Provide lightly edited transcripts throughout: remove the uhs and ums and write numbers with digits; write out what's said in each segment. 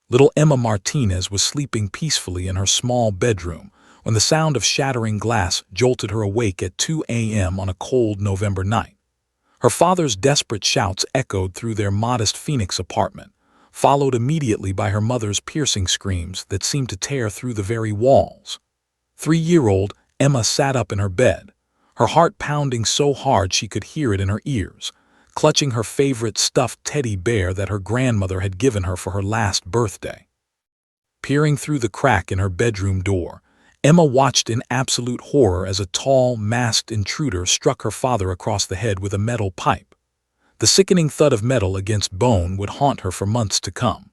Little Emma Martinez was sleeping peacefully in her small bedroom when the sound of shattering glass jolted her awake at 2 a.m. on a cold November night. Her father's desperate shouts echoed through their modest Phoenix apartment, followed immediately by her mother's piercing screams that seemed to tear through the very walls. 3-year-old Emma sat up in her bed, her heart pounding so hard she could hear it in her ears, clutching her favorite stuffed teddy bear that her grandmother had given her for her last birthday. Peering through the crack in her bedroom door, Emma watched in absolute horror as a tall, masked intruder struck her father across the head with a metal pipe. The sickening thud of metal against bone would haunt her for months to come.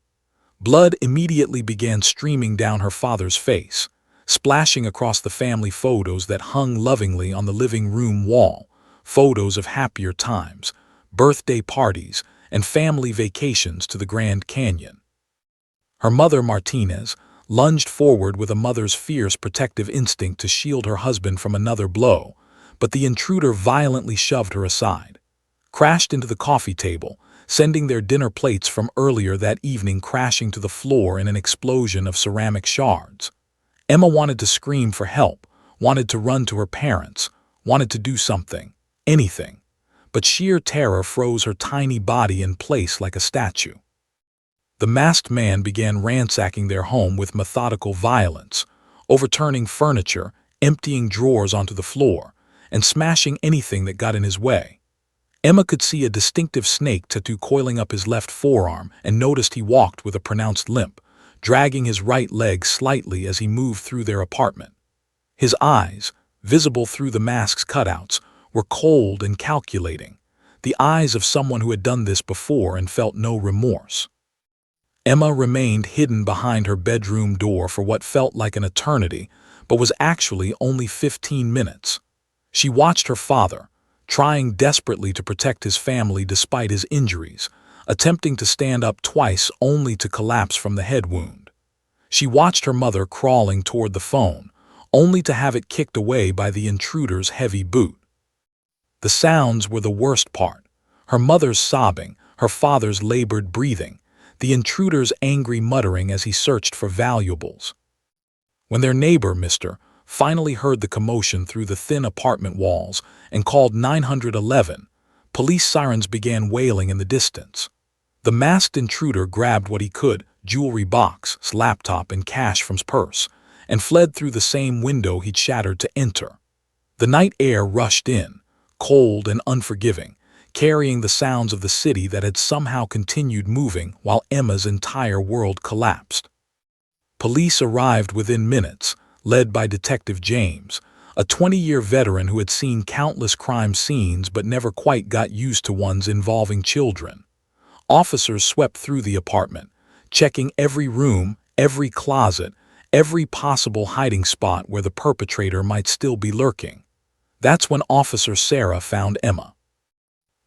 Blood immediately began streaming down her father's face, splashing across the family photos that hung lovingly on the living room wall, photos of happier times, birthday parties, and family vacations to the Grand Canyon. Her mother, Martinez, lunged forward with a mother's fierce protective instinct to shield her husband from another blow, but the intruder violently shoved her aside, crashed into the coffee table, sending their dinner plates from earlier that evening crashing to the floor in an explosion of ceramic shards. Emma wanted to scream for help, wanted to run to her parents, wanted to do something, anything, but sheer terror froze her tiny body in place like a statue. The masked man began ransacking their home with methodical violence, overturning furniture, emptying drawers onto the floor, and smashing anything that got in his way. Emma could see a distinctive snake tattoo coiling up his left forearm and noticed he walked with a pronounced limp, dragging his right leg slightly as he moved through their apartment. His eyes, visible through the mask's cutouts, were cold and calculating, the eyes of someone who had done this before and felt no remorse. Emma remained hidden behind her bedroom door for what felt like an eternity, but was actually only 15 minutes. She watched her father, trying desperately to protect his family despite his injuries, attempting to stand up twice only to collapse from the head wound. She watched her mother crawling toward the phone, only to have it kicked away by the intruder's heavy boot. The sounds were the worst part. Her mother's sobbing, her father's labored breathing, the intruder's angry muttering as he searched for valuables. When their neighbor, Mr., finally heard the commotion through the thin apartment walls and called 911, police sirens began wailing in the distance. The masked intruder grabbed what he could, jewelry box, laptop, and cash from his purse, and fled through the same window he'd shattered to enter. The night air rushed in, cold and unforgiving, carrying the sounds of the city that had somehow continued moving while Emma's entire world collapsed. Police arrived within minutes, led by Detective James, a 20-year veteran who had seen countless crime scenes but never quite got used to ones involving children. Officers swept through the apartment, checking every room, every closet, every possible hiding spot where the perpetrator might still be lurking. That's when Officer Sarah found Emma.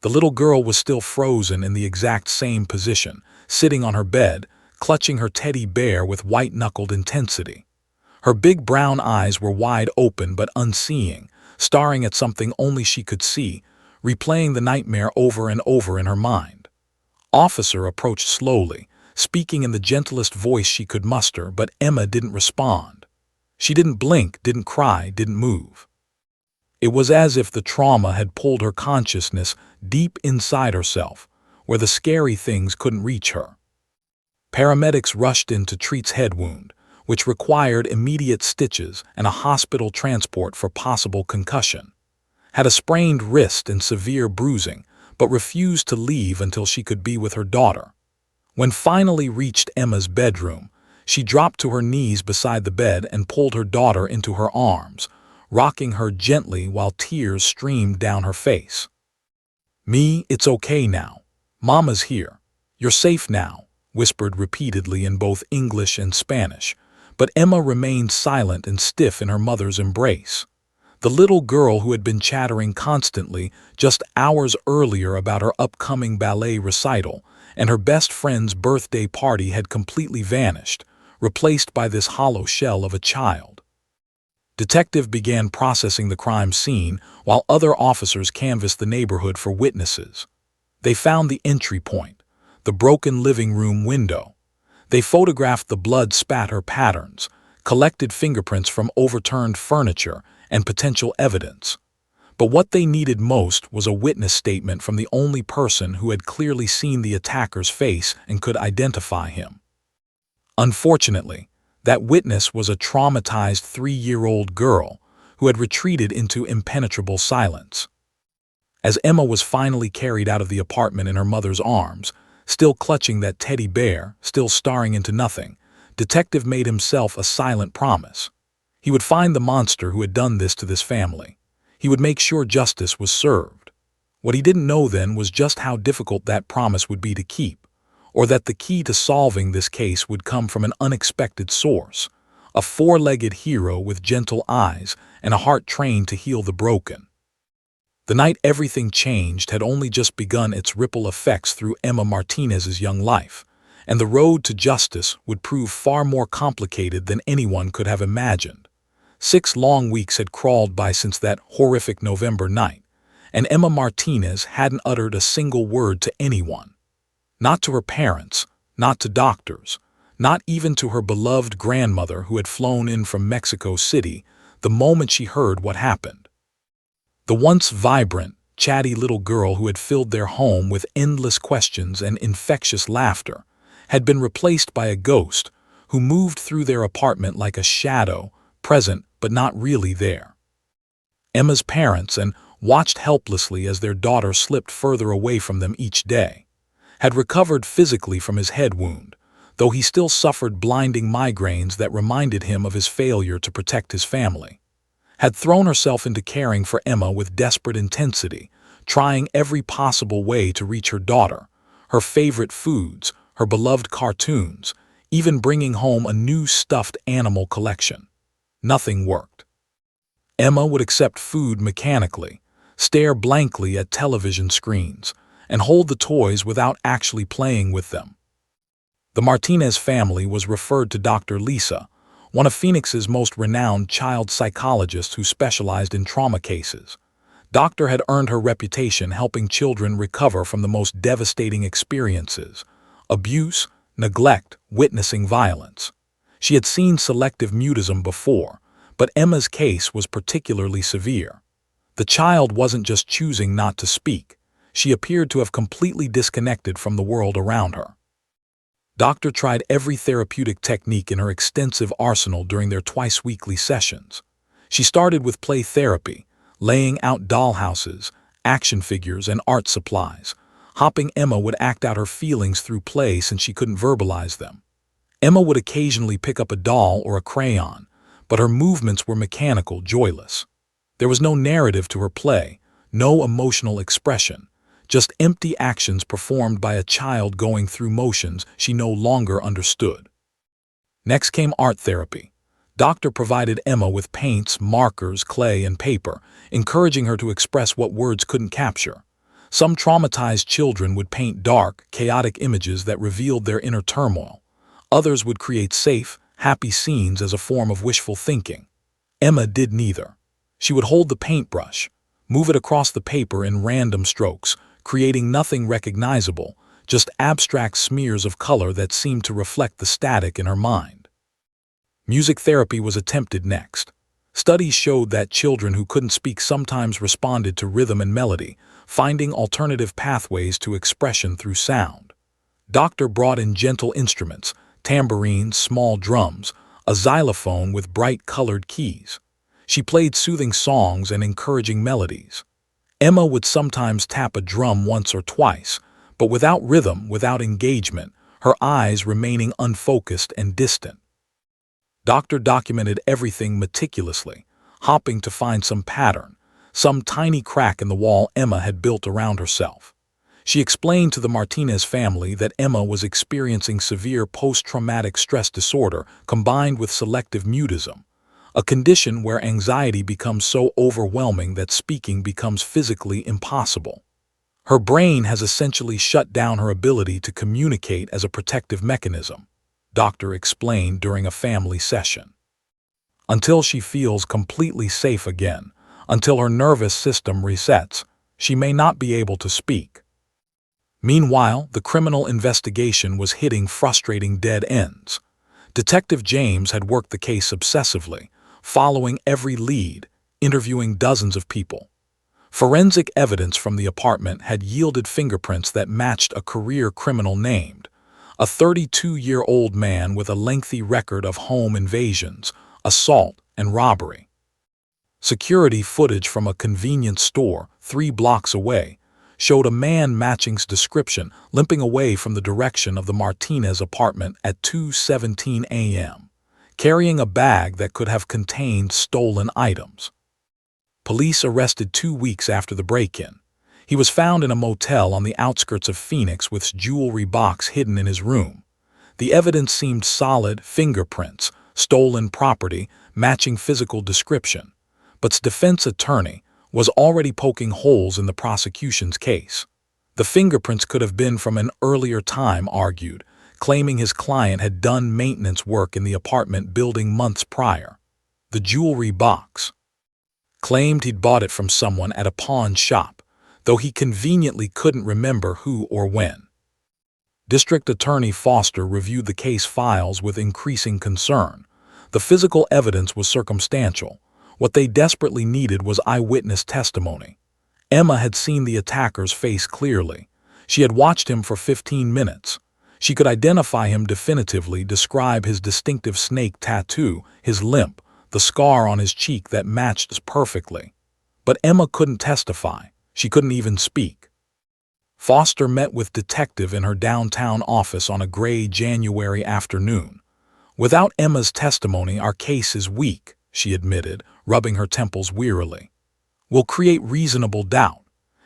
The little girl was still frozen in the exact same position, sitting on her bed, clutching her teddy bear with white-knuckled intensity. Her big brown eyes were wide open but unseeing, staring at something only she could see, replaying the nightmare over and over in her mind. Officer approached slowly, speaking in the gentlest voice she could muster, but Emma didn't respond. She didn't blink, didn't cry, didn't move. It was as if the trauma had pulled her consciousness deep inside herself, where the scary things couldn't reach her. Paramedics rushed in to treat head wound, which required immediate stitches and a hospital transport for possible concussion. Had a sprained wrist and severe bruising, but refused to leave until she could be with her daughter. When finally reached Emma's bedroom, she dropped to her knees beside the bed and pulled her daughter into her arms, rocking her gently while tears streamed down her face. "Me, it's okay now. Mama's here. You're safe now," whispered repeatedly in both English and Spanish, but Emma remained silent and stiff in her mother's embrace. The little girl who had been chattering constantly just hours earlier about her upcoming ballet recital and her best friend's birthday party had completely vanished, replaced by this hollow shell of a child. Detective began processing the crime scene while other officers canvassed the neighborhood for witnesses. They found the entry point, the broken living room window. They photographed the blood spatter patterns, collected fingerprints from overturned furniture, and potential evidence. But what they needed most was a witness statement from the only person who had clearly seen the attacker's face and could identify him. Unfortunately, that witness was a traumatized 3-year-old girl who had retreated into impenetrable silence. As Emma was finally carried out of the apartment in her mother's arms, still clutching that teddy bear, still staring into nothing, Detective made himself a silent promise. He would find the monster who had done this to this family. He would make sure justice was served. What he didn't know then was just how difficult that promise would be to keep, or that the key to solving this case would come from an unexpected source, a 4-legged hero with gentle eyes and a heart trained to heal the broken. The night everything changed had only just begun its ripple effects through Emma Martinez's young life, and the road to justice would prove far more complicated than anyone could have imagined. 6 long weeks had crawled by since that horrific November night, and Emma Martinez hadn't uttered a single word to anyone. Not to her parents, not to doctors, not even to her beloved grandmother who had flown in from Mexico City the moment she heard what happened. The once vibrant, chatty little girl who had filled their home with endless questions and infectious laughter had been replaced by a ghost who moved through their apartment like a shadow, present but not really there. Emma's parents, and watched helplessly as their daughter slipped further away from them each day, had recovered physically from his head wound, though he still suffered blinding migraines that reminded him of his failure to protect his family. Had thrown herself into caring for Emma with desperate intensity, trying every possible way to reach her daughter, her favorite foods, her beloved cartoons, even bringing home a new stuffed animal collection. Nothing worked. Emma would accept food mechanically, stare blankly at television screens, and hold the toys without actually playing with them. The Martinez family was referred to Dr. Lisa, one of Phoenix's most renowned child psychologists who specialized in trauma cases. Doctor had earned her reputation helping children recover from the most devastating experiences: abuse, neglect, witnessing violence. She had seen selective mutism before, but Emma's case was particularly severe. The child wasn't just choosing not to speak. She appeared to have completely disconnected from the world around her. Doctor tried every therapeutic technique in her extensive arsenal during their twice-weekly sessions. She started with play therapy, laying out dollhouses, action figures, and art supplies. Hopping Emma would act out her feelings through play since she couldn't verbalize them. Emma would occasionally pick up a doll or a crayon, but her movements were mechanical, joyless. There was no narrative to her play, no emotional expression, just empty actions performed by a child going through motions she no longer understood. Next came art therapy. Doctor provided Emma with paints, markers, clay, and paper, encouraging her to express what words couldn't capture. Some traumatized children would paint dark, chaotic images that revealed their inner turmoil. Others would create safe, happy scenes as a form of wishful thinking. Emma did neither. She would hold the paintbrush, move it across the paper in random strokes, creating nothing recognizable, just abstract smears of color that seemed to reflect the static in her mind. Music therapy was attempted next. Studies showed that children who couldn't speak sometimes responded to rhythm and melody, finding alternative pathways to expression through sound. Doctor brought in gentle instruments, tambourines, small drums, a xylophone with bright colored keys. She played soothing songs and encouraging melodies. Emma would sometimes tap a drum once or twice, but without rhythm, without engagement, her eyes remaining unfocused and distant. Doctor documented everything meticulously, hopping to find some pattern, some tiny crack in the wall Emma had built around herself. She explained to the Martinez family that Emma was experiencing severe post-traumatic stress disorder combined with selective mutism, a condition where anxiety becomes so overwhelming that speaking becomes physically impossible. Her brain has essentially shut down her ability to communicate as a protective mechanism, Doctor explained during a family session. Until she feels completely safe again, until her nervous system resets, she may not be able to speak. Meanwhile, the criminal investigation was hitting frustrating dead ends. Detective James had worked the case obsessively, following every lead, interviewing dozens of people. Forensic evidence from the apartment had yielded fingerprints that matched a career criminal named a 32-year-old man with a lengthy record of home invasions, assault, and robbery. Security footage from a convenience store 3 blocks away showed a man matching his description limping away from the direction of the Martinez apartment at 2:17 a.m., carrying a bag that could have contained stolen items. Police arrested 2 weeks after the break-in. He was found in a motel on the outskirts of Phoenix with his jewelry box hidden in his room. The evidence seemed solid: fingerprints, stolen property, matching physical description. But his defense attorney was already poking holes in the prosecution's case. The fingerprints could have been from an earlier time, argued, claiming his client had done maintenance work in the apartment building months prior. The jewelry box claimed he'd bought it from someone at a pawn shop, though he conveniently couldn't remember who or when. District Attorney Foster reviewed the case files with increasing concern. The physical evidence was circumstantial. What they desperately needed was eyewitness testimony. Emma had seen the attacker's face clearly. She had watched him for 15 minutes. She could identify him definitively, describe his distinctive snake tattoo, his limp, the scar on his cheek that matched perfectly. But Emma couldn't testify. She couldn't even speak. Foster met with detective in her downtown office on a gray January afternoon. "Without Emma's testimony, our case is weak," she admitted, rubbing her temples wearily. "We'll create reasonable doubt.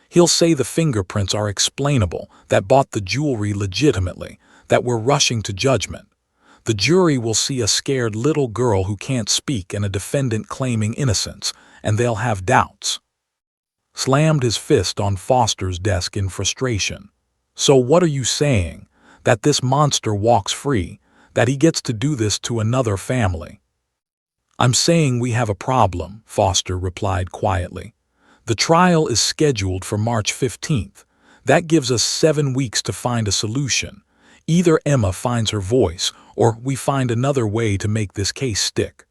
He'll say the fingerprints are explainable, that bought the jewelry legitimately, that we're rushing to judgment. The jury will see a scared little girl who can't speak and a defendant claiming innocence, and they'll have doubts." Slammed his fist on Foster's desk in frustration. "So what are you saying? That this monster walks free? That he gets to do this to another family?" "I'm saying we have a problem," Foster replied quietly. "The trial is scheduled for March 15th. That gives us 7 weeks to find a solution. Either Emma finds her voice, or we find another way to make this case stick.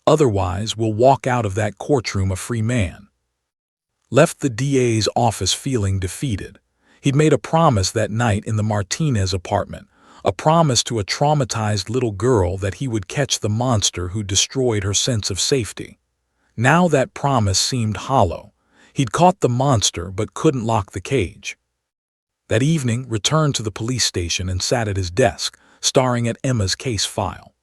Otherwise, we'll walk out of that courtroom a free man." Left the DA's office feeling defeated. He'd made a promise that night in the Martinez apartment, a promise to a traumatized little girl that he would catch the monster who destroyed her sense of safety. Now that promise seemed hollow. He'd caught the monster but couldn't lock the cage. That evening, returned to the police station and sat at his desk, staring at Emma's case file.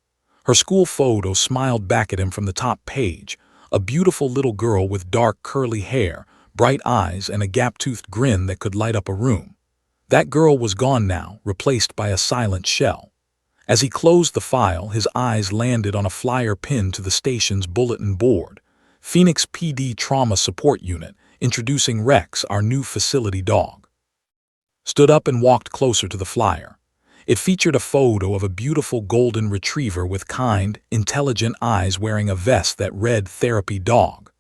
Her school photo smiled back at him from the top page, a beautiful little girl with dark curly hair, bright eyes, and a gap-toothed grin that could light up a room. That girl was gone now, replaced by a silent shell. As he closed the file, his eyes landed on a flyer pinned to the station's bulletin board. "Phoenix PD Trauma Support Unit, introducing Rex, our new facility dog." Stood up and walked closer to the flyer. It featured a photo of a beautiful golden retriever with kind, intelligent eyes wearing a vest that read "Therapy Dog."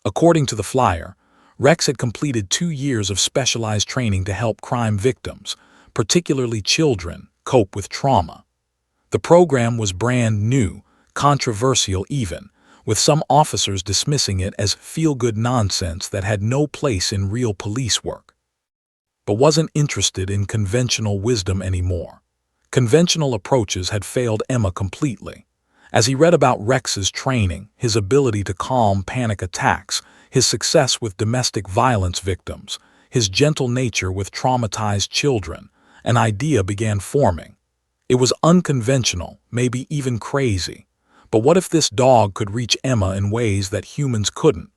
According to the flyer, Rex had completed 2 years of specialized training to help crime victims, particularly children, cope with trauma. The program was brand new, controversial even, with some officers dismissing it as feel-good nonsense that had no place in real police work. But wasn't interested in conventional wisdom anymore. Conventional approaches had failed Emma completely. As he read about Rex's training, his ability to calm panic attacks, his success with domestic violence victims, his gentle nature with traumatized children, an idea began forming. It was unconventional, maybe even crazy. But what if this dog could reach Emma in ways that humans couldn't?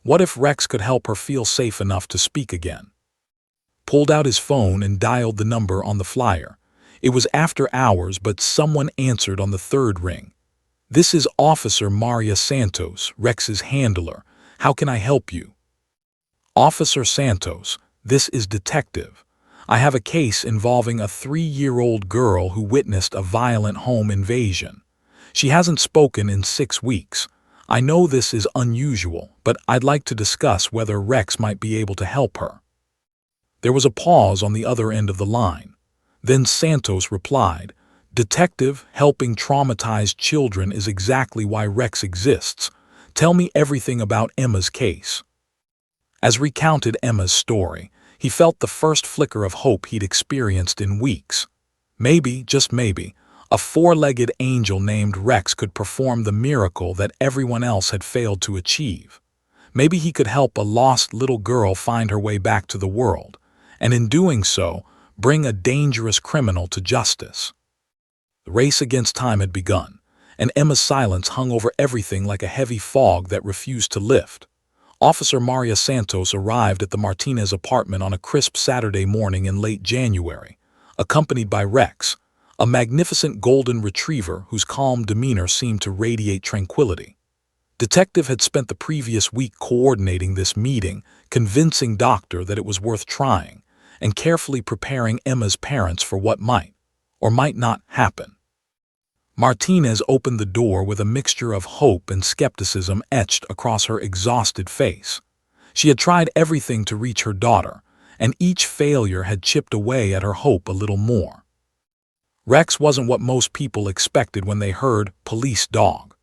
What if Rex could help her feel safe enough to speak again? Pulled out his phone and dialed the number on the flyer. It was after hours, but someone answered on the 3rd ring. "This is Officer Maria Santos, Rex's handler. How can I help you?" "Officer Santos, this is Detective. I have a case involving a 3-year-old girl who witnessed a violent home invasion. She hasn't spoken in 6 weeks. I know this is unusual, but I'd like to discuss whether Rex might be able to help her." There was a pause on the other end of the line. Then Santos replied, "Detective, helping traumatized children is exactly why Rex exists. Tell me everything about Emma's case." As recounted Emma's story, he felt the first flicker of hope he'd experienced in weeks. Maybe, just maybe, a four-legged angel named Rex could perform the miracle that everyone else had failed to achieve. Maybe he could help a lost little girl find her way back to the world, and in doing so, bring a dangerous criminal to justice. The race against time had begun, and Emma's silence hung over everything like a heavy fog that refused to lift. Officer Maria Santos arrived at the Martinez apartment on a crisp Saturday morning in late January, accompanied by Rex, a magnificent golden retriever whose calm demeanor seemed to radiate tranquility. Detective had spent the previous week coordinating this meeting, convincing Doctor that it was worth trying, and carefully preparing Emma's parents for what might, or might not, happen. Martinez opened the door with a mixture of hope and skepticism etched across her exhausted face. She had tried everything to reach her daughter, and each failure had chipped away at her hope a little more. Rex wasn't what most people expected when they heard police dog.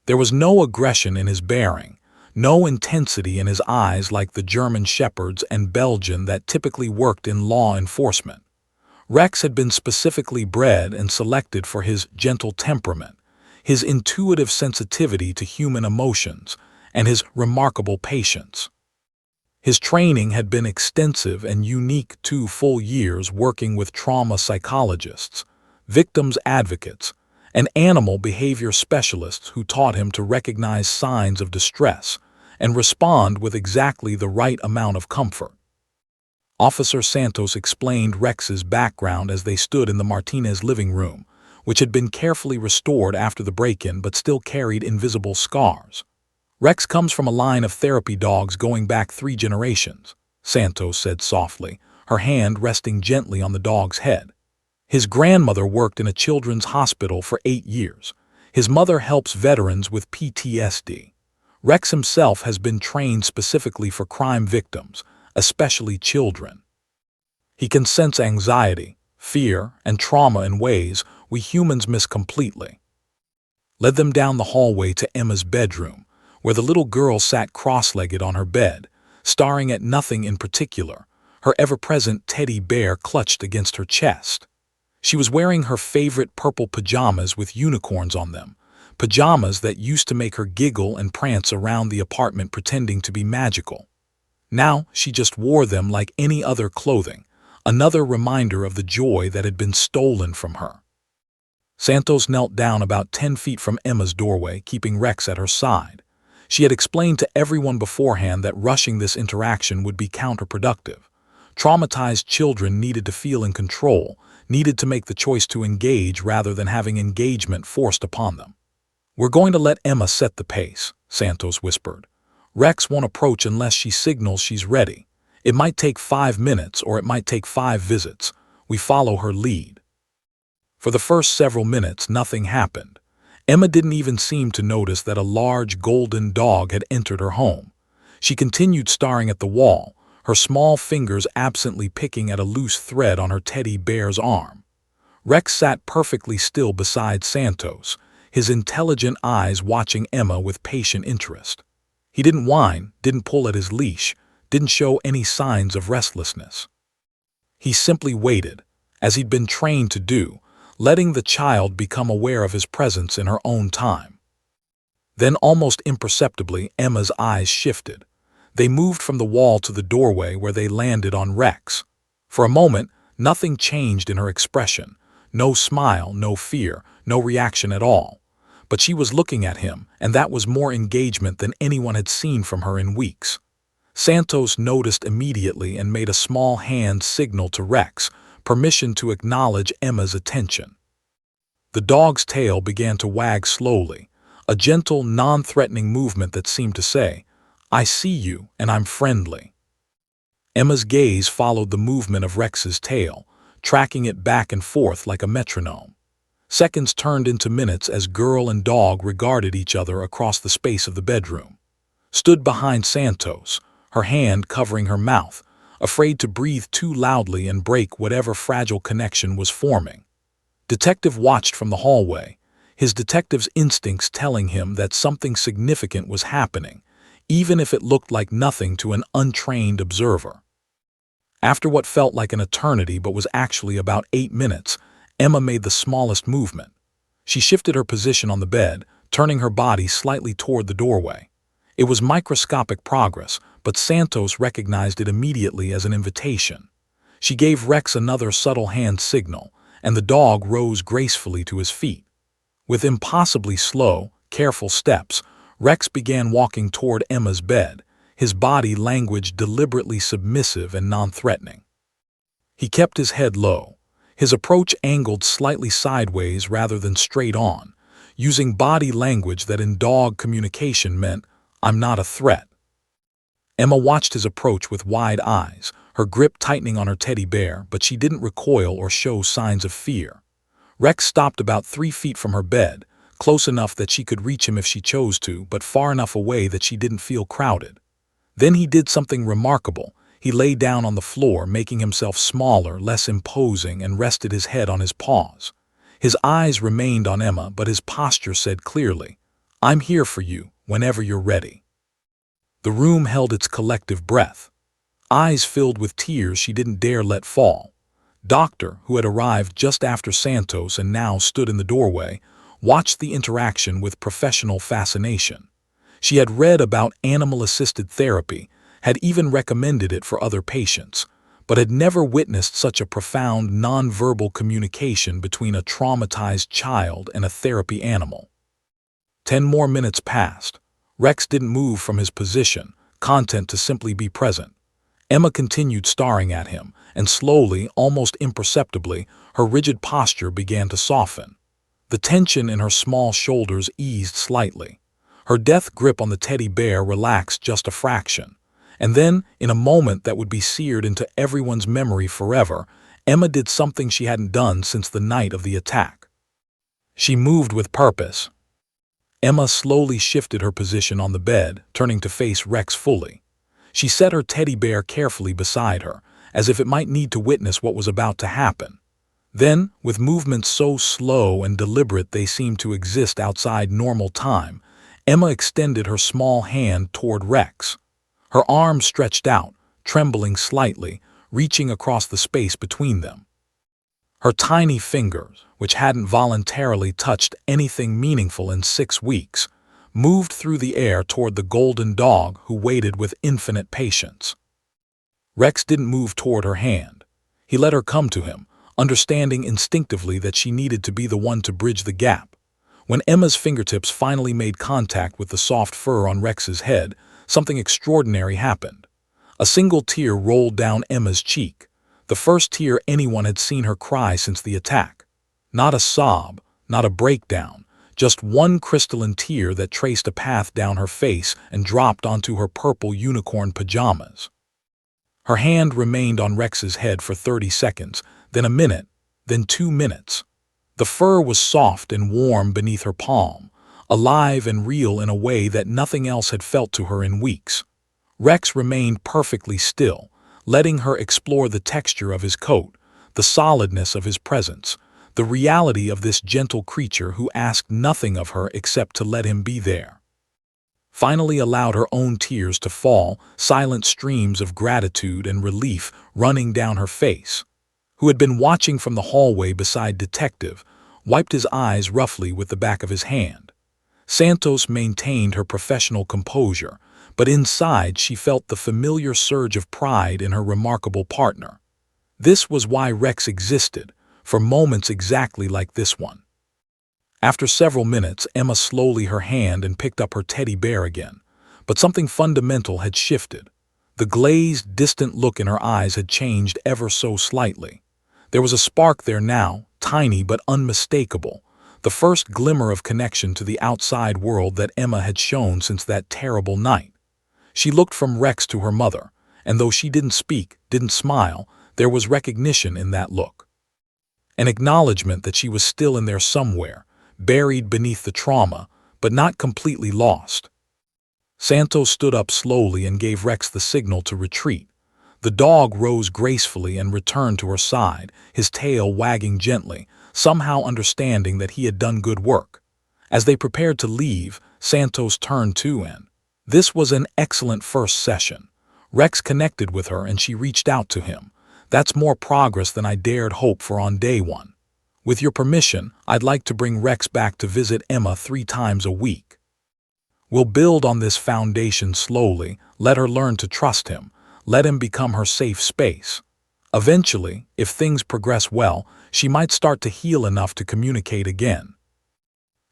There was no aggression in his bearing, no intensity in his eyes like the German shepherds and Belgian that typically worked in law enforcement. Rex had been specifically bred and selected for his gentle temperament, his intuitive sensitivity to human emotions, and his remarkable patience. His training had been extensive and unique, 2 full years working with trauma psychologists, victims advocates, and animal behavior specialists who taught him to recognize signs of distress and respond with exactly the right amount of comfort. Officer Santos explained Rex's background as they stood in the Martinez living room, which had been carefully restored after the break-in but still carried invisible scars. "Rex comes from a line of therapy dogs going back 3 generations, Santos said softly, her hand resting gently on the dog's head. His grandmother worked in a children's hospital for 8 years. His mother helps veterans with PTSD. Rex himself has been trained specifically for crime victims, especially children. He can sense anxiety, fear, and trauma in ways we humans miss completely." Led them down the hallway to Emma's bedroom, where the little girl sat cross-legged on her bed, staring at nothing in particular, her ever-present teddy bear clutched against her chest. She was wearing her favorite purple pajamas with unicorns on them, pajamas that used to make her giggle and prance around the apartment pretending to be magical. Now she just wore them like any other clothing, another reminder of the joy that had been stolen from her. Santos knelt down about 10 feet from Emma's doorway, keeping Rex at her side. She had explained to everyone beforehand that rushing this interaction would be counterproductive. Traumatized children needed to feel in control, needed to make the choice to engage rather than having engagement forced upon them. "We're going to let Emma set the pace," Santos whispered. "Rex won't approach unless she signals she's ready. It might take 5 minutes or it might take 5 visits. We follow her lead." For the first several minutes, nothing happened. Emma didn't even seem to notice that a large golden dog had entered her home. She continued staring at the wall, her small fingers absently picking at a loose thread on her teddy bear's arm. Rex sat perfectly still beside Santos, his intelligent eyes watching Emma with patient interest. He didn't whine, didn't pull at his leash, didn't show any signs of restlessness. He simply waited, as he'd been trained to do, letting the child become aware of his presence in her own time. Then, almost imperceptibly, Emma's eyes shifted. They moved from the wall to the doorway where they landed on Rex. For a moment, nothing changed in her expression. No smile, no fear, no reaction at all. But she was looking at him, and that was more engagement than anyone had seen from her in weeks. Santos noticed immediately and made a small hand signal to Rex, permission to acknowledge Emma's attention. The dog's tail began to wag slowly, a gentle, non-threatening movement that seemed to say, "I see you, and I'm friendly." Emma's gaze followed the movement of Rex's tail, tracking it back and forth like a metronome. Seconds turned into minutes as girl and dog regarded each other across the space of the bedroom. Stood behind Santos, her hand covering her mouth, afraid to breathe too loudly and break whatever fragile connection was forming. Detective watched from the hallway, his detective's instincts telling him that something significant was happening, even if it looked like nothing to an untrained observer. After what felt like an eternity but was actually about 8 minutes, Emma made the smallest movement. She shifted her position on the bed, turning her body slightly toward the doorway. It was microscopic progress, but Santos recognized it immediately as an invitation. She gave Rex another subtle hand signal, and the dog rose gracefully to his feet. With impossibly slow, careful steps, Rex began walking toward Emma's bed, his body language deliberately submissive and non-threatening. He kept his head low, his approach angled slightly sideways rather than straight on, using body language that in dog communication meant, "I'm not a threat." Emma watched his approach with wide eyes, her grip tightening on her teddy bear, but she didn't recoil or show signs of fear. Rex stopped about 3 feet from her bed, close enough that she could reach him if she chose to, but far enough away that she didn't feel crowded. Then he did something remarkable. He lay down on the floor, making himself smaller, less imposing, and rested his head on his paws. His eyes remained on Emma, but his posture said clearly, "I'm here for you, whenever you're ready." The room held its collective breath. Eyes filled with tears she didn't dare let fall. Doctor, who had arrived just after Santos and now stood in the doorway, watched the interaction with professional fascination. She had read about animal-assisted therapy, had even recommended it for other patients, but had never witnessed such a profound nonverbal communication between a traumatized child and a therapy animal. 10 more minutes passed. Rex didn't move from his position, content to simply be present. Emma continued staring at him, and slowly, almost imperceptibly, her rigid posture began to soften. The tension in her small shoulders eased slightly. Her death grip on the teddy bear relaxed just a fraction. And then, in a moment that would be seared into everyone's memory forever, Emma did something she hadn't done since the night of the attack. She moved with purpose. Emma slowly shifted her position on the bed, turning to face Rex fully. She set her teddy bear carefully beside her, as if it might need to witness what was about to happen. Then, with movements so slow and deliberate they seemed to exist outside normal time, Emma extended her small hand toward Rex. Her arm stretched out, trembling slightly, reaching across the space between them. Her tiny fingers, which hadn't voluntarily touched anything meaningful in 6 weeks, moved through the air toward the golden dog who waited with infinite patience. Rex didn't move toward her hand. He let her come to him, understanding instinctively that she needed to be the one to bridge the gap. When Emma's fingertips finally made contact with the soft fur on Rex's head, something extraordinary happened. A single tear rolled down Emma's cheek, the first tear anyone had seen her cry since the attack. Not a sob, not a breakdown, just one crystalline tear that traced a path down her face and dropped onto her purple unicorn pajamas. Her hand remained on Rex's head for 30 seconds, then a minute, then 2 minutes. The fur was soft and warm beneath her palm, alive and real in a way that nothing else had felt to her in weeks. Rex remained perfectly still, letting her explore the texture of his coat, the solidness of his presence, the reality of this gentle creature who asked nothing of her except to let him be there. Finally allowed her own tears to fall, silent streams of gratitude and relief running down her face. Who had been watching from the hallway beside Detective, wiped his eyes roughly with the back of his hand. Santos maintained her professional composure, but inside she felt the familiar surge of pride in her remarkable partner. This was why Rex existed, for moments exactly like this one. After several minutes, Emma slowly her hand and picked up her teddy bear again, but something fundamental had shifted. The glazed, distant look in her eyes had changed ever so slightly. There was a spark there now, tiny but unmistakable, the first glimmer of connection to the outside world that Emma had shown since that terrible night. She looked from Rex to her mother, and though she didn't speak, didn't smile, there was recognition in that look. An acknowledgement that she was still in there somewhere, buried beneath the trauma, but not completely lost. Santos stood up slowly and gave Rex the signal to retreat. The dog rose gracefully and returned to her side, his tail wagging gently, somehow understanding that he had done good work. As they prepared to leave, Santos turned to Anne. This was an excellent first session. Rex connected with her and she reached out to him. That's more progress than I dared hope for on day one. With your permission, I'd like to bring Rex back to visit Emma 3 times a week. We'll build on this foundation slowly, let her learn to trust him, let him become her safe space. Eventually, if things progress well, she might start to heal enough to communicate again.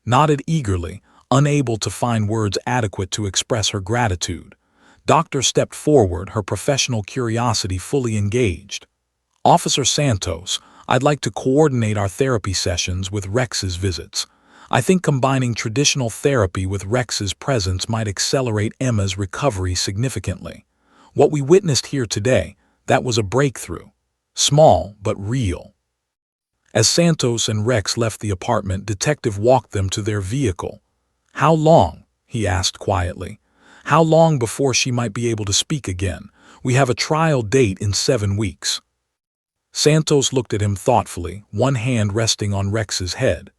Nodded eagerly, unable to find words adequate to express her gratitude. Doctor stepped forward, her professional curiosity fully engaged. Officer Santos, I'd like to coordinate our therapy sessions with Rex's visits. I think combining traditional therapy with Rex's presence might accelerate Emma's recovery significantly. What we witnessed here today, that was a breakthrough. Small, but real. As Santos and Rex left the apartment, Detective walked them to their vehicle. How long? He asked quietly. How long before she might be able to speak again? We have a trial date in 7 weeks. Santos looked at him thoughtfully, one hand resting on Rex's head.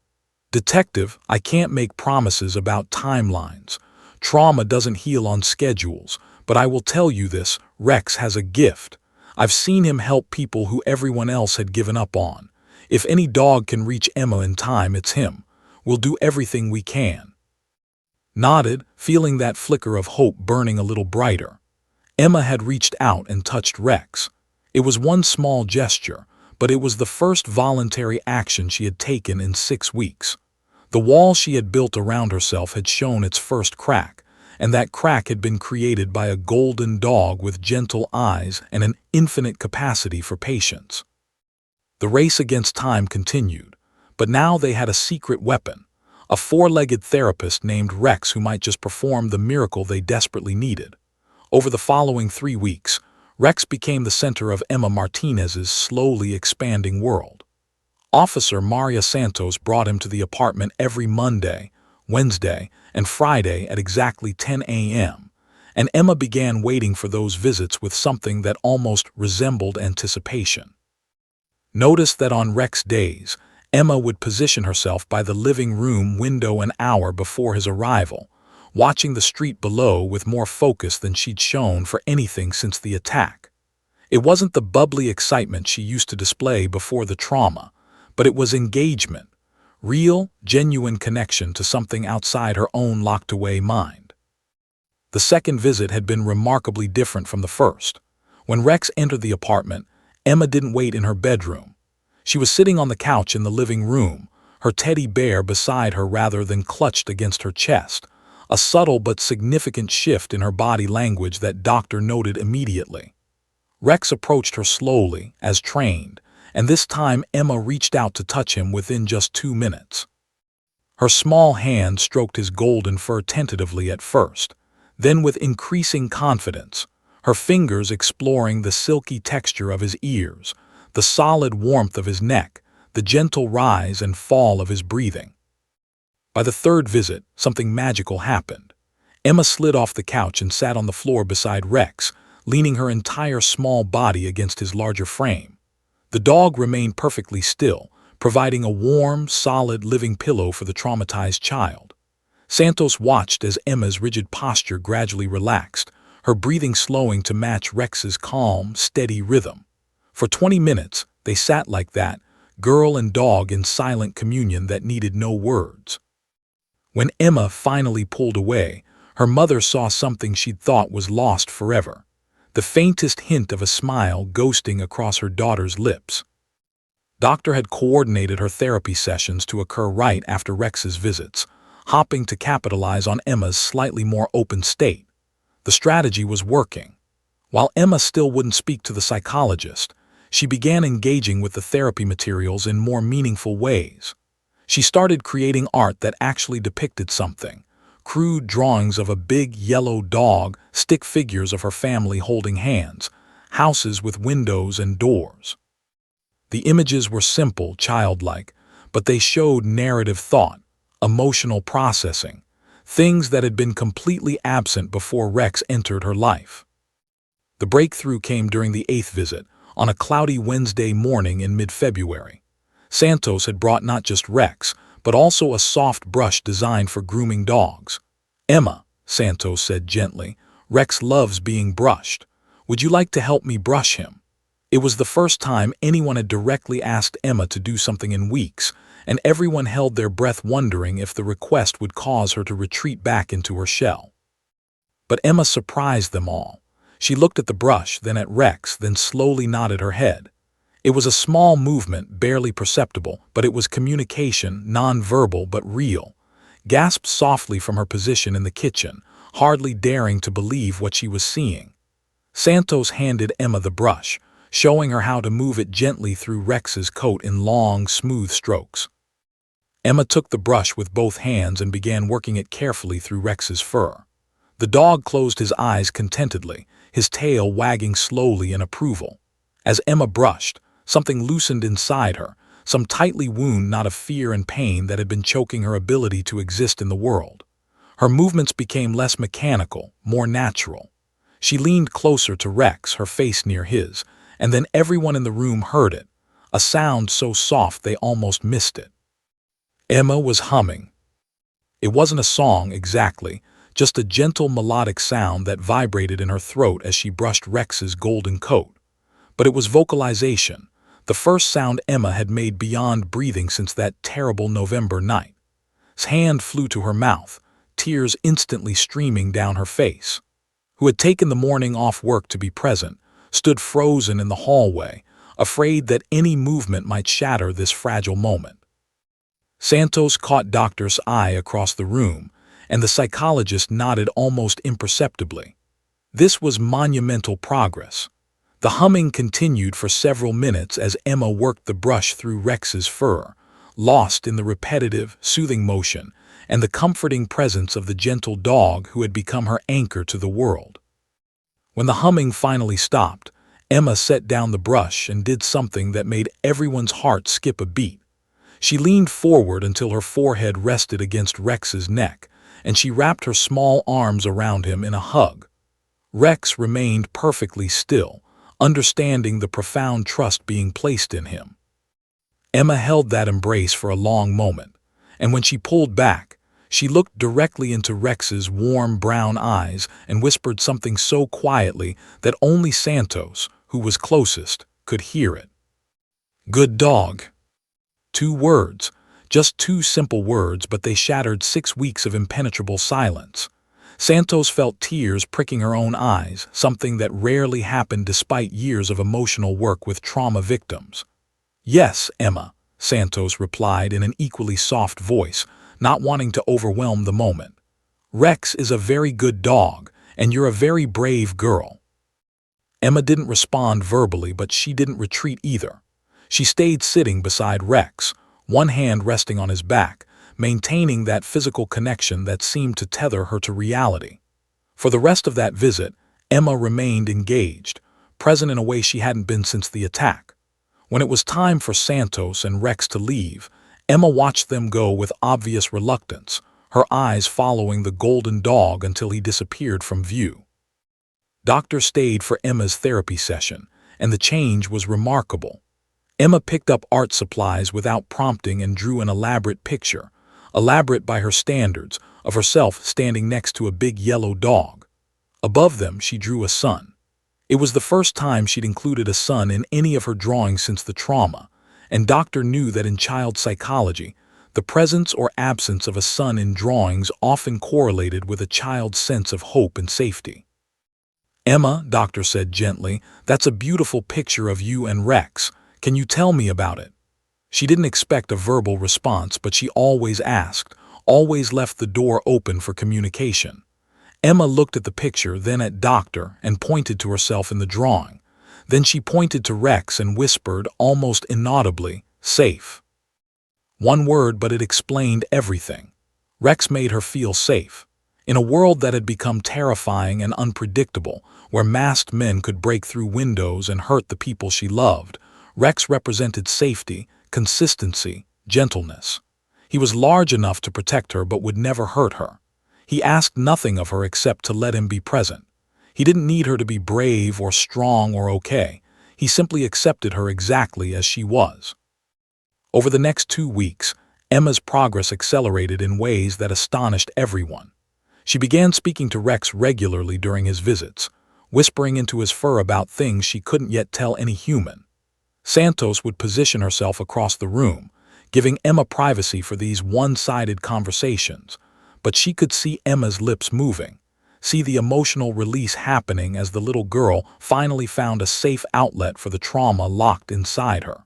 Detective, I can't make promises about timelines. Trauma doesn't heal on schedules, but I will tell you this, Rex has a gift. I've seen him help people who everyone else had given up on. If any dog can reach Emma in time, it's him. We'll do everything we can. Nodded, feeling that flicker of hope burning a little brighter. Emma had reached out and touched Rex. It was one small gesture, but it was the first voluntary action she had taken in 6 weeks. The wall she had built around herself had shown its first crack, and that crack had been created by a golden dog with gentle eyes and an infinite capacity for patience. The race against time continued, but now they had a secret weapon, a 4-legged therapist named Rex who might just perform the miracle they desperately needed. Over the following 3 weeks, Rex became the center of Emma Martinez's slowly expanding world. Officer Maria Santos brought him to the apartment every Monday, Wednesday, and Friday at exactly 10 a.m., and Emma began waiting for those visits with something that almost resembled anticipation. Notice that on Rex days, Emma would position herself by the living room window an hour before his arrival, watching the street below with more focus than she'd shown for anything since the attack. It wasn't the bubbly excitement she used to display before the trauma, but it was engagement, real, genuine connection to something outside her own locked-away mind. The second visit had been remarkably different from the first. When Rex entered the apartment, Emma didn't wait in her bedroom. She was sitting on the couch in the living room, her teddy bear beside her rather than clutched against her chest, a subtle but significant shift in her body language that Doctor noted immediately. Rex approached her slowly, as trained, and this time Emma reached out to touch him within just 2 minutes. Her small hand stroked his golden fur tentatively at first, then with increasing confidence, her fingers exploring the silky texture of his ears, the solid warmth of his neck, the gentle rise and fall of his breathing. By the third visit, something magical happened. Emma slid off the couch and sat on the floor beside Rex, leaning her entire small body against his larger frame. The dog remained perfectly still, providing a warm, solid living pillow for the traumatized child. Santos watched as Emma's rigid posture gradually relaxed, her breathing slowing to match Rex's calm, steady rhythm. For 20 minutes, they sat like that, girl and dog in silent communion that needed no words. When Emma finally pulled away, her mother saw something she'd thought was lost forever, the faintest hint of a smile ghosting across her daughter's lips. Doctor had coordinated her therapy sessions to occur right after Rex's visits, hopping to capitalize on Emma's slightly more open state. The strategy was working. While Emma still wouldn't speak to the psychologist, she began engaging with the therapy materials in more meaningful ways. She started creating art that actually depicted something, crude drawings of a big yellow dog, stick figures of her family holding hands, houses with windows and doors. The images were simple, childlike, but they showed narrative thought, emotional processing, things that had been completely absent before Rex entered her life. The breakthrough came during the 8th visit, on a cloudy Wednesday morning in mid-February. Santos had brought not just Rex, but also a soft brush designed for grooming dogs. "Emma," Santos said gently, "Rex loves being brushed. Would you like to help me brush him?" It was the first time anyone had directly asked Emma to do something in weeks, and everyone held their breath wondering if the request would cause her to retreat back into her shell. But Emma surprised them all. She looked at the brush, then at Rex, then slowly nodded her head. It was a small movement, barely perceptible, but it was communication, non-verbal but real. Gasped softly from her position in the kitchen, hardly daring to believe what she was seeing. Santos handed Emma the brush, showing her how to move it gently through Rex's coat in long, smooth strokes. Emma took the brush with both hands and began working it carefully through Rex's fur. The dog closed his eyes contentedly, his tail wagging slowly in approval. As Emma brushed, something loosened inside her, some tightly wound knot of fear and pain that had been choking her ability to exist in the world. Her movements became less mechanical, more natural. She leaned closer to Rex, her face near his, and then everyone in the room heard it, a sound so soft they almost missed it. Emma was humming. It wasn't a song exactly, just a gentle melodic sound that vibrated in her throat as she brushed Rex's golden coat. But it was vocalization, the first sound Emma had made beyond breathing since that terrible November night. His hand flew to her mouth, tears instantly streaming down her face. Who had taken the morning off work to be present, stood frozen in the hallway, afraid that any movement might shatter this fragile moment. Santos caught Doctor's eye across the room, and the psychologist nodded almost imperceptibly. This was monumental progress. The humming continued for several minutes as Emma worked the brush through Rex's fur, lost in the repetitive, soothing motion and the comforting presence of the gentle dog who had become her anchor to the world. When the humming finally stopped, Emma set down the brush and did something that made everyone's heart skip a beat. She leaned forward until her forehead rested against Rex's neck, and she wrapped her small arms around him in a hug. Rex remained perfectly still, understanding the profound trust being placed in him. Emma held that embrace for a long moment, and when she pulled back, she looked directly into Rex's warm brown eyes and whispered something so quietly that only Santos, who was closest, could hear it. "Good dog." 2 words, just 2 simple words, but they shattered 6 weeks of impenetrable silence. Santos felt tears pricking her own eyes, something that rarely happened despite years of emotional work with trauma victims. "Yes, Emma," Santos replied in an equally soft voice, not wanting to overwhelm the moment. "Rex is a very good dog, and you're a very brave girl." Emma didn't respond verbally, but she didn't retreat either. She stayed sitting beside Rex, one hand resting on his back, maintaining that physical connection that seemed to tether her to reality. For the rest of that visit, Emma remained engaged, present in a way she hadn't been since the attack. When it was time for Santos and Rex to leave, Emma watched them go with obvious reluctance, her eyes following the golden dog until he disappeared from view. Doctor stayed for Emma's therapy session, and the change was remarkable. Emma picked up art supplies without prompting and drew an elaborate picture, elaborate by her standards, of herself standing next to a big yellow dog. Above them, she drew a sun. It was the first time she'd included a sun in any of her drawings since the trauma, and Doctor knew that in child psychology, the presence or absence of a sun in drawings often correlated with a child's sense of hope and safety. "Emma," Doctor said gently, "that's a beautiful picture of you and Rex. Can you tell me about it?" She didn't expect a verbal response, but she always asked, always left the door open for communication. Emma looked at the picture, then at Doctor, and pointed to herself in the drawing. Then she pointed to Rex and whispered, almost inaudibly, "Safe." One word, but it explained everything. Rex made her feel safe. In a world that had become terrifying and unpredictable, where masked men could break through windows and hurt the people she loved, Rex represented safety, consistency, gentleness. He was large enough to protect her but would never hurt her. He asked nothing of her except to let him be present. He didn't need her to be brave or strong or okay. He simply accepted her exactly as she was. Over the next 2 weeks, Emma's progress accelerated in ways that astonished everyone. She began speaking to Rex regularly during his visits, whispering into his fur about things she couldn't yet tell any human. Santos would position herself across the room, giving Emma privacy for these one-sided conversations, but she could see Emma's lips moving, see the emotional release happening as the little girl finally found a safe outlet for the trauma locked inside her.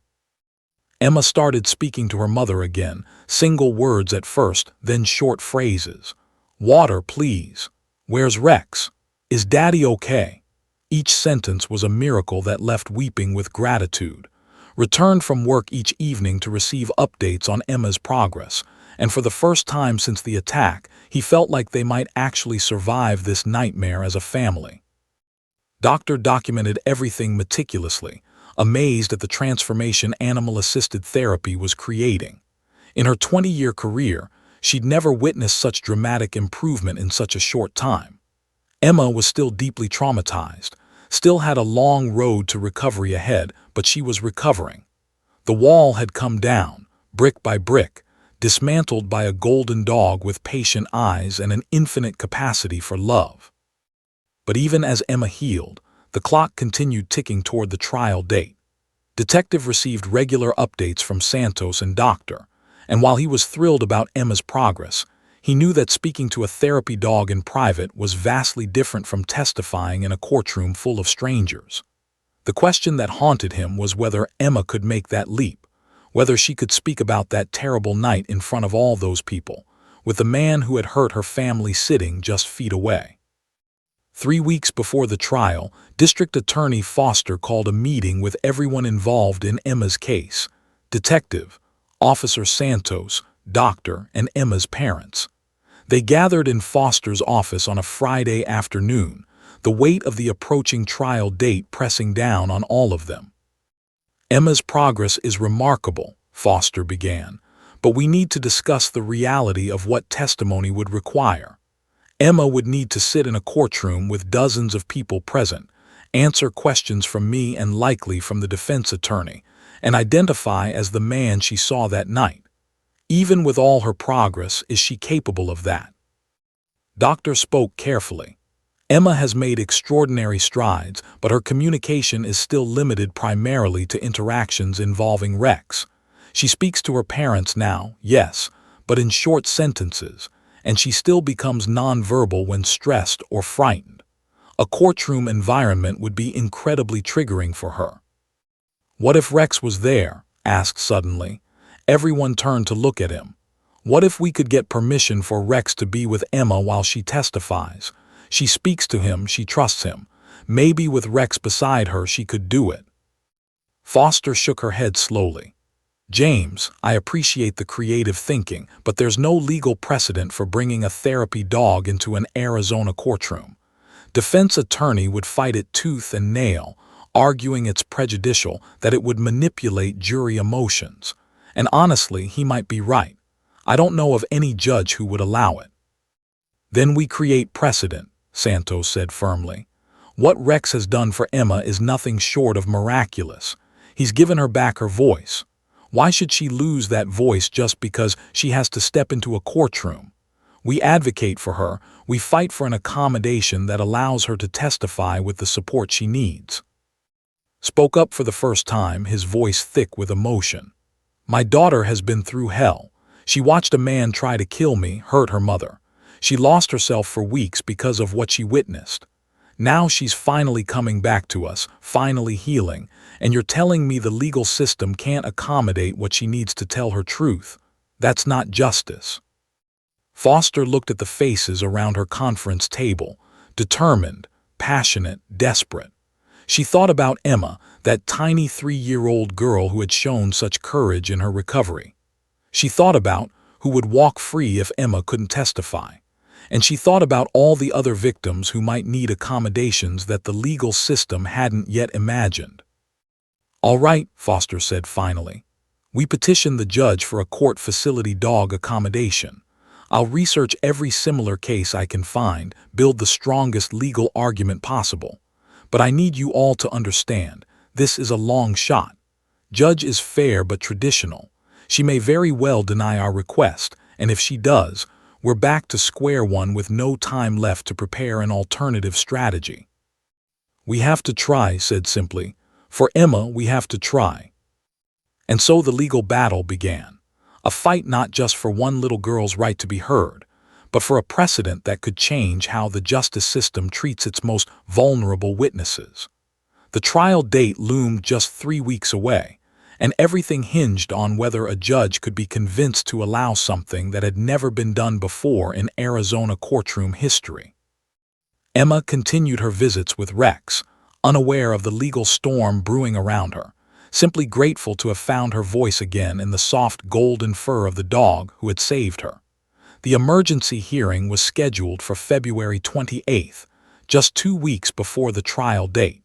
Emma started speaking to her mother again, single words at first, then short phrases. "Water, please. Where's Rex? Is Daddy okay?" Each sentence was a miracle that left weeping with gratitude. Returned from work each evening to receive updates on Emma's progress, and for the first time since the attack, he felt like they might actually survive this nightmare as a family. Doctor documented everything meticulously, amazed at the transformation animal-assisted therapy was creating. In her 20-year career, she'd never witnessed such dramatic improvement in such a short time. Emma was still deeply traumatized, still had a long road to recovery ahead, but she was recovering. The wall had come down, brick by brick, dismantled by a golden dog with patient eyes and an infinite capacity for love. But even as Emma healed, the clock continued ticking toward the trial date. Detective received regular updates from Santos and Doctor, and while he was thrilled about Emma's progress, he knew that speaking to a therapy dog in private was vastly different from testifying in a courtroom full of strangers. The question that haunted him was whether Emma could make that leap, whether she could speak about that terrible night in front of all those people, with the man who had hurt her family sitting just feet away. 3 weeks before the trial, District Attorney Foster called a meeting with everyone involved in Emma's case: Detective, Officer Santos, Doctor, and Emma's parents. They gathered in Foster's office on a Friday afternoon, the weight of the approaching trial date pressing down on all of them. "Emma's progress is remarkable," Foster began, "but we need to discuss the reality of what testimony would require. Emma would need to sit in a courtroom with dozens of people present, answer questions from me and likely from the defense attorney, and identify as the man she saw that night. Even with all her progress, is she capable of that?" Doctor spoke carefully. "Emma has made extraordinary strides, but her communication is still limited primarily to interactions involving Rex. She speaks to her parents now, yes, but in short sentences, and she still becomes nonverbal when stressed or frightened. A courtroom environment would be incredibly triggering for her." "What if Rex was there?" asked suddenly. Everyone turned to look at him. "What if we could get permission for Rex to be with Emma while she testifies? She speaks to him, she trusts him. Maybe with Rex beside her she could do it." Foster shook her head slowly. "James, I appreciate the creative thinking, but there's no legal precedent for bringing a therapy dog into an Arizona courtroom. Defense attorney would fight it tooth and nail, arguing it's prejudicial, that it would manipulate jury emotions. And honestly, he might be right. I don't know of any judge who would allow it." "Then we create precedent," Santos said firmly. "What Rex has done for Emma is nothing short of miraculous. He's given her back her voice. Why should she lose that voice just because she has to step into a courtroom? We advocate for her, we fight for an accommodation that allows her to testify with the support she needs." Spoke up for the first time, his voice thick with emotion. "My daughter has been through hell. She watched a man try to kill me, hurt her mother. She lost herself for weeks because of what she witnessed. Now she's finally coming back to us, finally healing, and you're telling me the legal system can't accommodate what she needs to tell her truth? That's not justice." Foster looked at the faces around her conference table, determined, passionate, desperate. She thought about Emma, that tiny 3-year-old girl who had shown such courage in her recovery. She thought about who would walk free if Emma couldn't testify. And she thought about all the other victims who might need accommodations that the legal system hadn't yet imagined. "All right," Foster said finally. "We petitioned the judge for a court facility dog accommodation. I'll research every similar case I can find, build the strongest legal argument possible. But I need you all to understand, this is a long shot. Judge is fair but traditional. She may very well deny our request, and if she does, we're back to square one with no time left to prepare an alternative strategy. We have to try, said simply. For Emma, we have to try. And so the legal battle began. A fight not just for one little girl's right to be heard, but for a precedent that could change how the justice system treats its most vulnerable witnesses. The trial date loomed just 3 weeks away, and everything hinged on whether a judge could be convinced to allow something that had never been done before in Arizona courtroom history. Emma continued her visits with Rex, unaware of the legal storm brewing around her, simply grateful to have found her voice again in the soft golden fur of the dog who had saved her. The emergency hearing was scheduled for February 28th, just 2 weeks before the trial date.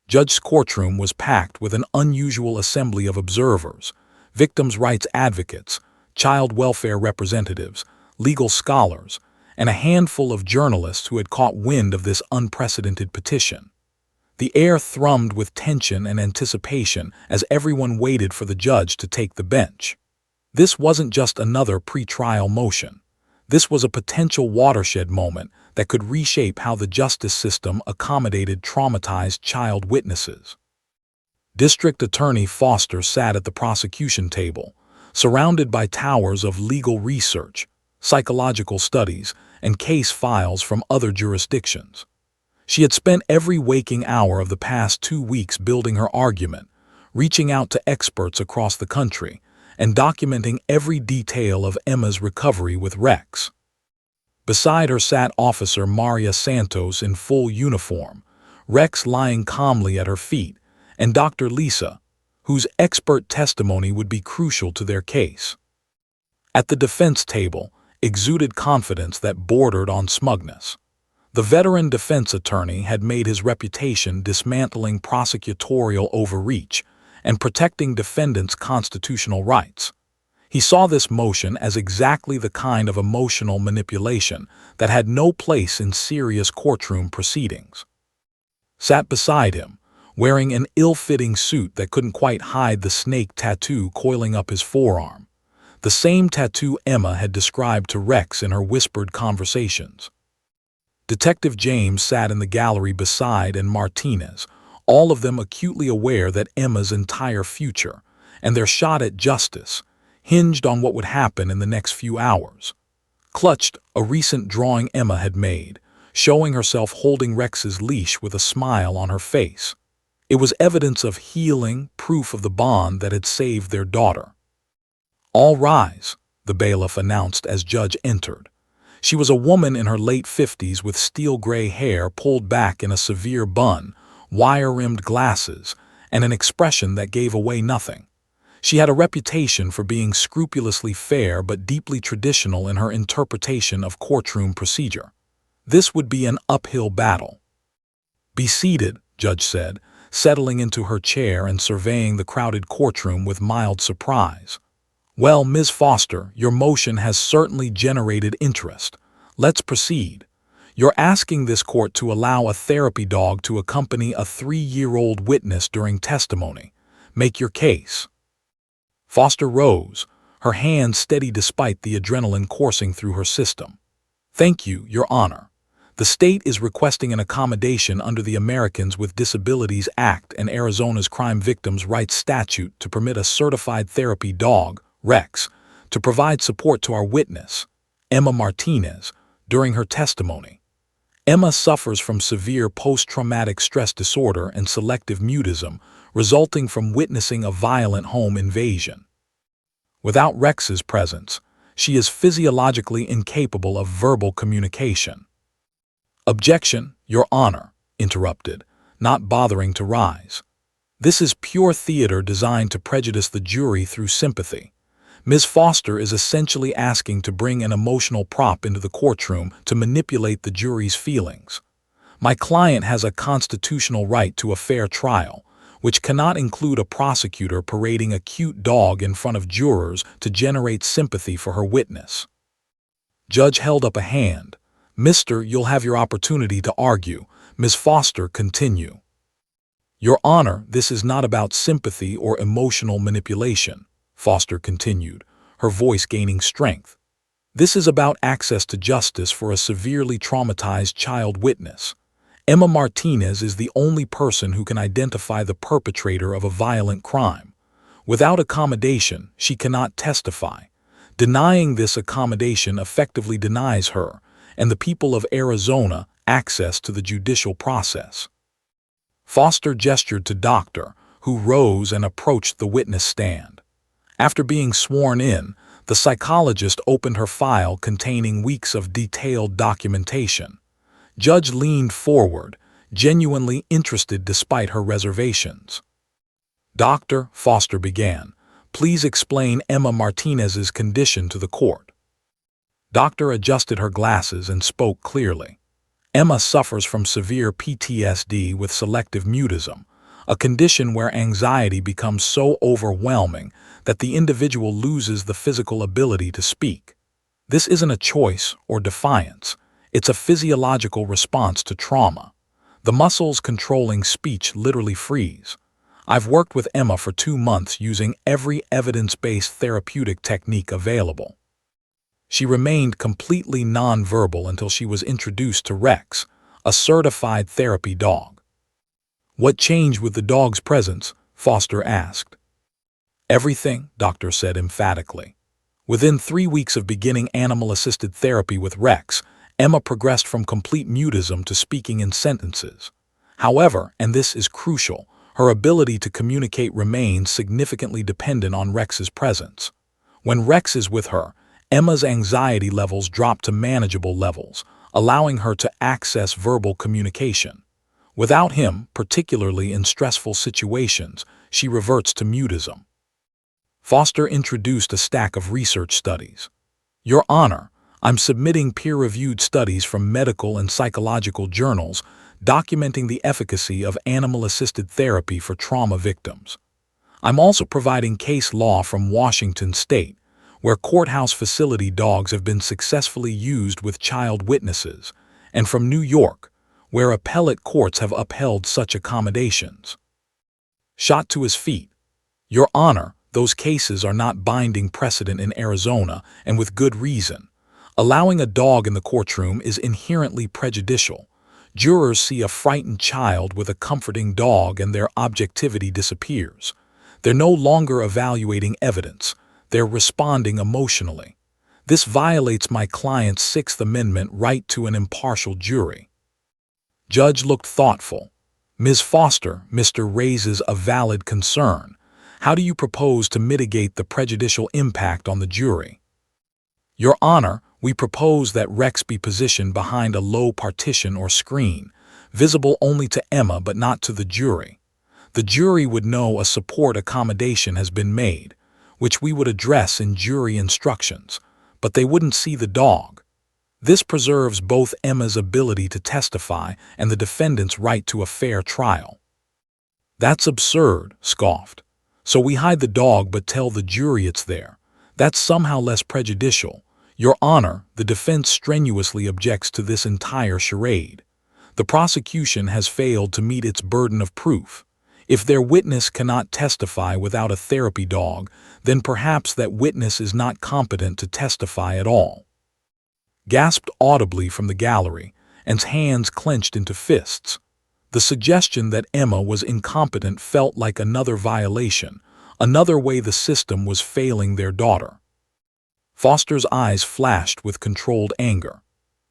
Judge's courtroom was packed with an unusual assembly of observers, victims' rights advocates, child welfare representatives, legal scholars, and a handful of journalists who had caught wind of this unprecedented petition. The air thrummed with tension and anticipation as everyone waited for the judge to take the bench. This wasn't just another pre-trial motion. This was a potential watershed moment that could reshape how the justice system accommodated traumatized child witnesses. District Attorney Foster sat at the prosecution table, surrounded by towers of legal research, psychological studies, and case files from other jurisdictions. She had spent every waking hour of the past 2 weeks building her argument, reaching out to experts across the country, and documenting every detail of Emma's recovery with Rex. Beside her sat Officer Maria Santos in full uniform, Rex lying calmly at her feet, and Dr. Lisa, whose expert testimony would be crucial to their case. At the defense table, exuded confidence that bordered on smugness. The veteran defense attorney had made his reputation dismantling prosecutorial overreach and protecting defendants' constitutional rights. He saw this motion as exactly the kind of emotional manipulation that had no place in serious courtroom proceedings. Sat beside him, wearing an ill-fitting suit that couldn't quite hide the snake tattoo coiling up his forearm, the same tattoo Emma had described to Rex in her whispered conversations. Detective James sat in the gallery beside and Martinez, all of them acutely aware that Emma's entire future, and their shot at justice, hinged on what would happen in the next few hours. Clutched a recent drawing Emma had made, showing herself holding Rex's leash with a smile on her face. It was evidence of healing, proof of the bond that had saved their daughter. "All rise," the bailiff announced as Judge entered. She was a woman in her late 50s with steel-gray hair pulled back in a severe bun, wire-rimmed glasses, and an expression that gave away nothing. She had a reputation for being scrupulously fair but deeply traditional in her interpretation of courtroom procedure. This would be an uphill battle. "Be seated," Judge said, settling into her chair and surveying the crowded courtroom with mild surprise. "Well, Ms. Foster, your motion has certainly generated interest. Let's proceed. You're asking this court to allow a therapy dog to accompany a 3-year-old witness during testimony. Make your case." Foster rose, her hands steady despite the adrenaline coursing through her system. "Thank you, Your Honor. The state is requesting an accommodation under the Americans with Disabilities Act and Arizona's Crime Victims' Rights Statute to permit a certified therapy dog, Rex, to provide support to our witness, Emma Martinez, during her testimony. Emma suffers from severe post-traumatic stress disorder and selective mutism resulting from witnessing a violent home invasion. Without Rex's presence, she is physiologically incapable of verbal communication." "Objection, Your Honor," interrupted, not bothering to rise. "This is pure theater designed to prejudice the jury through sympathy. Ms. Foster is essentially asking to bring an emotional prop into the courtroom to manipulate the jury's feelings. My client has a constitutional right to a fair trial, which cannot include a prosecutor parading a cute dog in front of jurors to generate sympathy for her witness." Judge held up a hand. "Mister, you'll have your opportunity to argue." Ms. Foster continued. "Your Honor, this is not about sympathy or emotional manipulation," Foster continued, her voice gaining strength. "This is about access to justice for a severely traumatized child witness. Emma Martinez is the only person who can identify the perpetrator of a violent crime. Without accommodation, she cannot testify. Denying this accommodation effectively denies her and the people of Arizona access to the judicial process." Foster gestured to Doctor, who rose and approached the witness stand. After being sworn in, the psychologist opened her file containing weeks of detailed documentation. Judge leaned forward, genuinely interested despite her reservations. "Doctor," Foster began, "please explain Emma Martinez's condition to the court." Doctor adjusted her glasses and spoke clearly. "Emma suffers from severe PTSD with selective mutism, a condition where anxiety becomes so overwhelming that the individual loses the physical ability to speak. This isn't a choice or defiance. It's a physiological response to trauma. The muscles controlling speech literally freeze. I've worked with Emma for 2 months using every evidence-based therapeutic technique available. She remained completely nonverbal until she was introduced to Rex, a certified therapy dog." "What changed with the dog's presence?" Foster asked. "Everything," Doctor said emphatically. "Within 3 weeks of beginning animal-assisted therapy with Rex, Emma progressed from complete mutism to speaking in sentences. However, and this is crucial, her ability to communicate remains significantly dependent on Rex's presence. When Rex is with her, Emma's anxiety levels drop to manageable levels, allowing her to access verbal communication. Without him, particularly in stressful situations, she reverts to mutism." Foster introduced a stack of research studies. "Your Honor, I'm submitting peer-reviewed studies from medical and psychological journals documenting the efficacy of animal-assisted therapy for trauma victims. I'm also providing case law from Washington State, where courthouse facility dogs have been successfully used with child witnesses, and from New York, where appellate courts have upheld such accommodations." Shot to his feet. "Your Honor, those cases are not binding precedent in Arizona, and with good reason. Allowing a dog in the courtroom is inherently prejudicial. Jurors see a frightened child with a comforting dog and their objectivity disappears. They're no longer evaluating evidence. They're responding emotionally. This violates my client's Sixth Amendment right to an impartial jury." Judge looked thoughtful. "Ms. Foster, Mr. raises a valid concern. How do you propose to mitigate the prejudicial impact on the jury?" "Your Honor, we propose that Rex be positioned behind a low partition or screen, visible only to Emma but not to the jury. The jury would know a support accommodation has been made, which we would address in jury instructions, but they wouldn't see the dog. This preserves both Emma's ability to testify and the defendant's right to a fair trial." "That's absurd," scoffed. "So we hide the dog but tell the jury it's there. That's somehow less prejudicial." "Your Honor, the defense strenuously objects to this entire charade. The prosecution has failed to meet its burden of proof. If their witness cannot testify without a therapy dog, then perhaps that witness is not competent to testify at all." Gasped audibly from the gallery, and hands clenched into fists. The suggestion that Emma was incompetent felt like another violation, another way the system was failing their daughter. Foster's eyes flashed with controlled anger.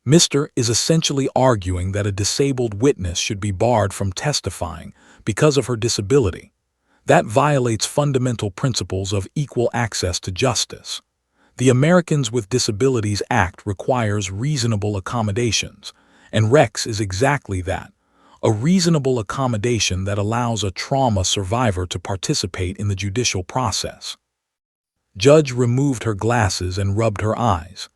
"Mr. is essentially arguing that a disabled witness should be barred from testifying because of her disability. That violates fundamental principles of equal access to justice. The Americans with Disabilities Act requires reasonable accommodations, and Rex is exactly that, a reasonable accommodation that allows a trauma survivor to participate in the judicial process." Judge removed her glasses and rubbed her eyes.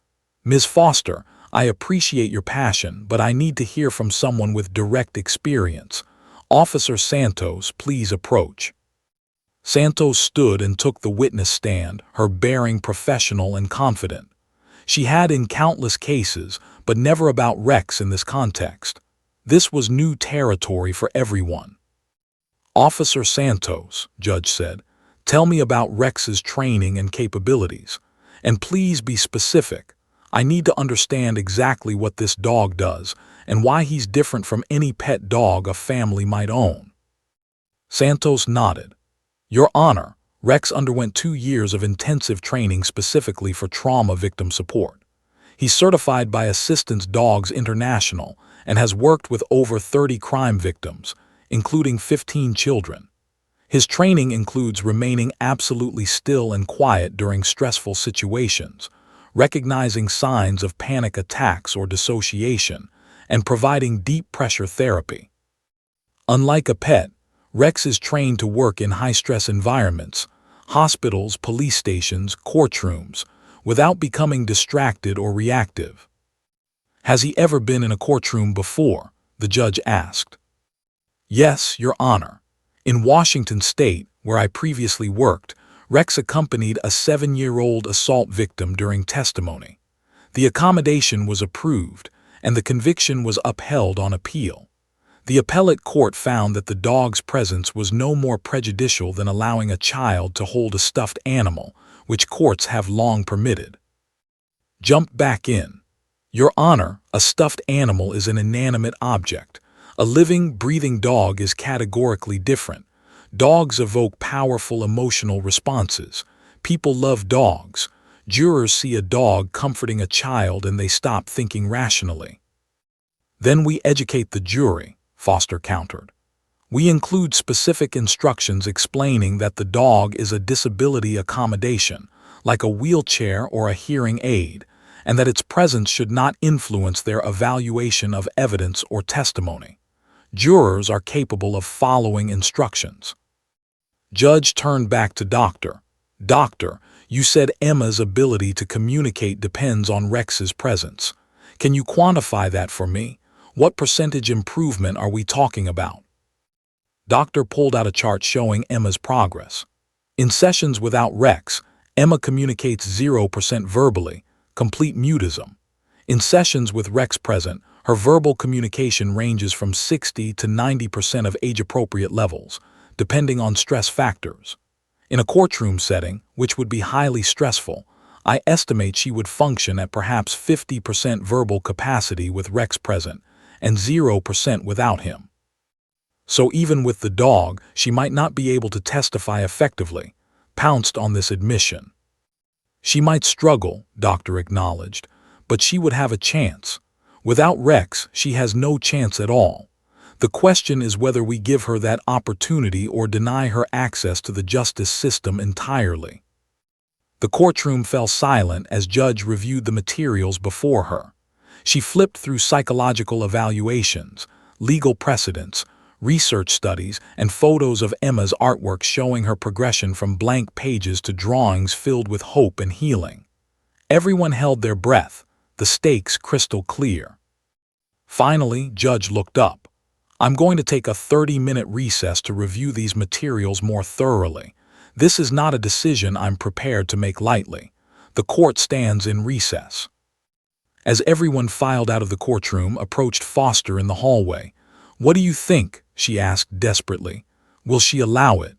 "Ms. Foster, I appreciate your passion, but I need to hear from someone with direct experience. Officer Santos, please approach." Santos stood and took the witness stand, her bearing professional and confident. She had in countless cases, but never about Rex in this context. This was new territory for everyone. "Officer Santos," Judge said, "tell me about Rex's training and capabilities. And please be specific. I need to understand exactly what this dog does and why he's different from any pet dog a family might own." Santos nodded. "Your Honor, Rex underwent 2 years of intensive training specifically for trauma victim support. He's certified by Assistance Dogs International and has worked with over 30 crime victims, including 15 children. His training includes remaining absolutely still and quiet during stressful situations, recognizing signs of panic attacks or dissociation, and providing deep pressure therapy. Unlike a pet, Rex is trained to work in high-stress environments, hospitals, police stations, courtrooms, without becoming distracted or reactive." "Has he ever been in a courtroom before?" the judge asked. "Yes, Your Honor. In Washington State, where I previously worked, Rex accompanied a 7-year-old assault victim during testimony. The accommodation was approved, and the conviction was upheld on appeal. The appellate court found that the dog's presence was no more prejudicial than allowing a child to hold a stuffed animal, which courts have long permitted." Jump back in. "Your Honor, a stuffed animal is an inanimate object. A living, breathing dog is categorically different. Dogs evoke powerful emotional responses. People love dogs. Jurors see a dog comforting a child and they stop thinking rationally." "Then we educate the jury," Foster countered. "We include specific instructions explaining that the dog is a disability accommodation, like a wheelchair or a hearing aid, and that its presence should not influence their evaluation of evidence or testimony. Jurors are capable of following instructions." Judge turned back to Doctor. "Doctor, you said Emma's ability to communicate depends on Rex's presence. Can you quantify that for me? What percentage improvement are we talking about?" Doctor pulled out a chart showing Emma's progress. "In sessions without Rex, Emma communicates 0% verbally, complete mutism. In sessions with Rex present, her verbal communication ranges from 60 to 90% of age-appropriate levels, depending on stress factors. In a courtroom setting, which would be highly stressful, I estimate she would function at perhaps 50% verbal capacity with Rex present and 0% without him. So even with the dog, she might not be able to testify effectively," pounced on this admission. "She might struggle," Doctor acknowledged, "but she would have a chance. Without Rex, she has no chance at all. The question is whether we give her that opportunity or deny her access to the justice system entirely." The courtroom fell silent as Judge reviewed the materials before her. She flipped through psychological evaluations, legal precedents, research studies, and photos of Emma's artwork showing her progression from blank pages to drawings filled with hope and healing. Everyone held their breath, the stakes crystal clear. Finally, Judge looked up. "I'm going to take a 30-minute recess to review these materials more thoroughly. This is not a decision I'm prepared to make lightly. The court stands in recess." As everyone filed out of the courtroom, approached Foster in the hallway. "What do you think?" she asked desperately. "Will she allow it?"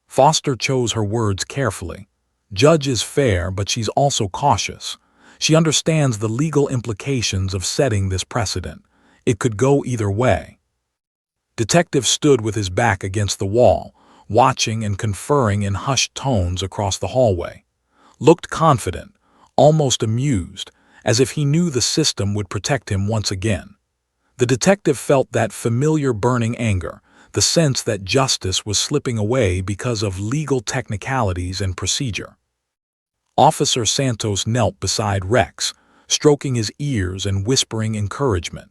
Foster chose her words carefully. Judge is fair, but she's also cautious. She understands the legal implications of setting this precedent. It could go either way. Detective stood with his back against the wall, watching and conferring in hushed tones across the hallway. Looked confident, almost amused, as if he knew the system would protect him once again. The detective felt that familiar burning anger, the sense that justice was slipping away because of legal technicalities and procedure. Officer Santos knelt beside Rex, stroking his ears and whispering encouragement.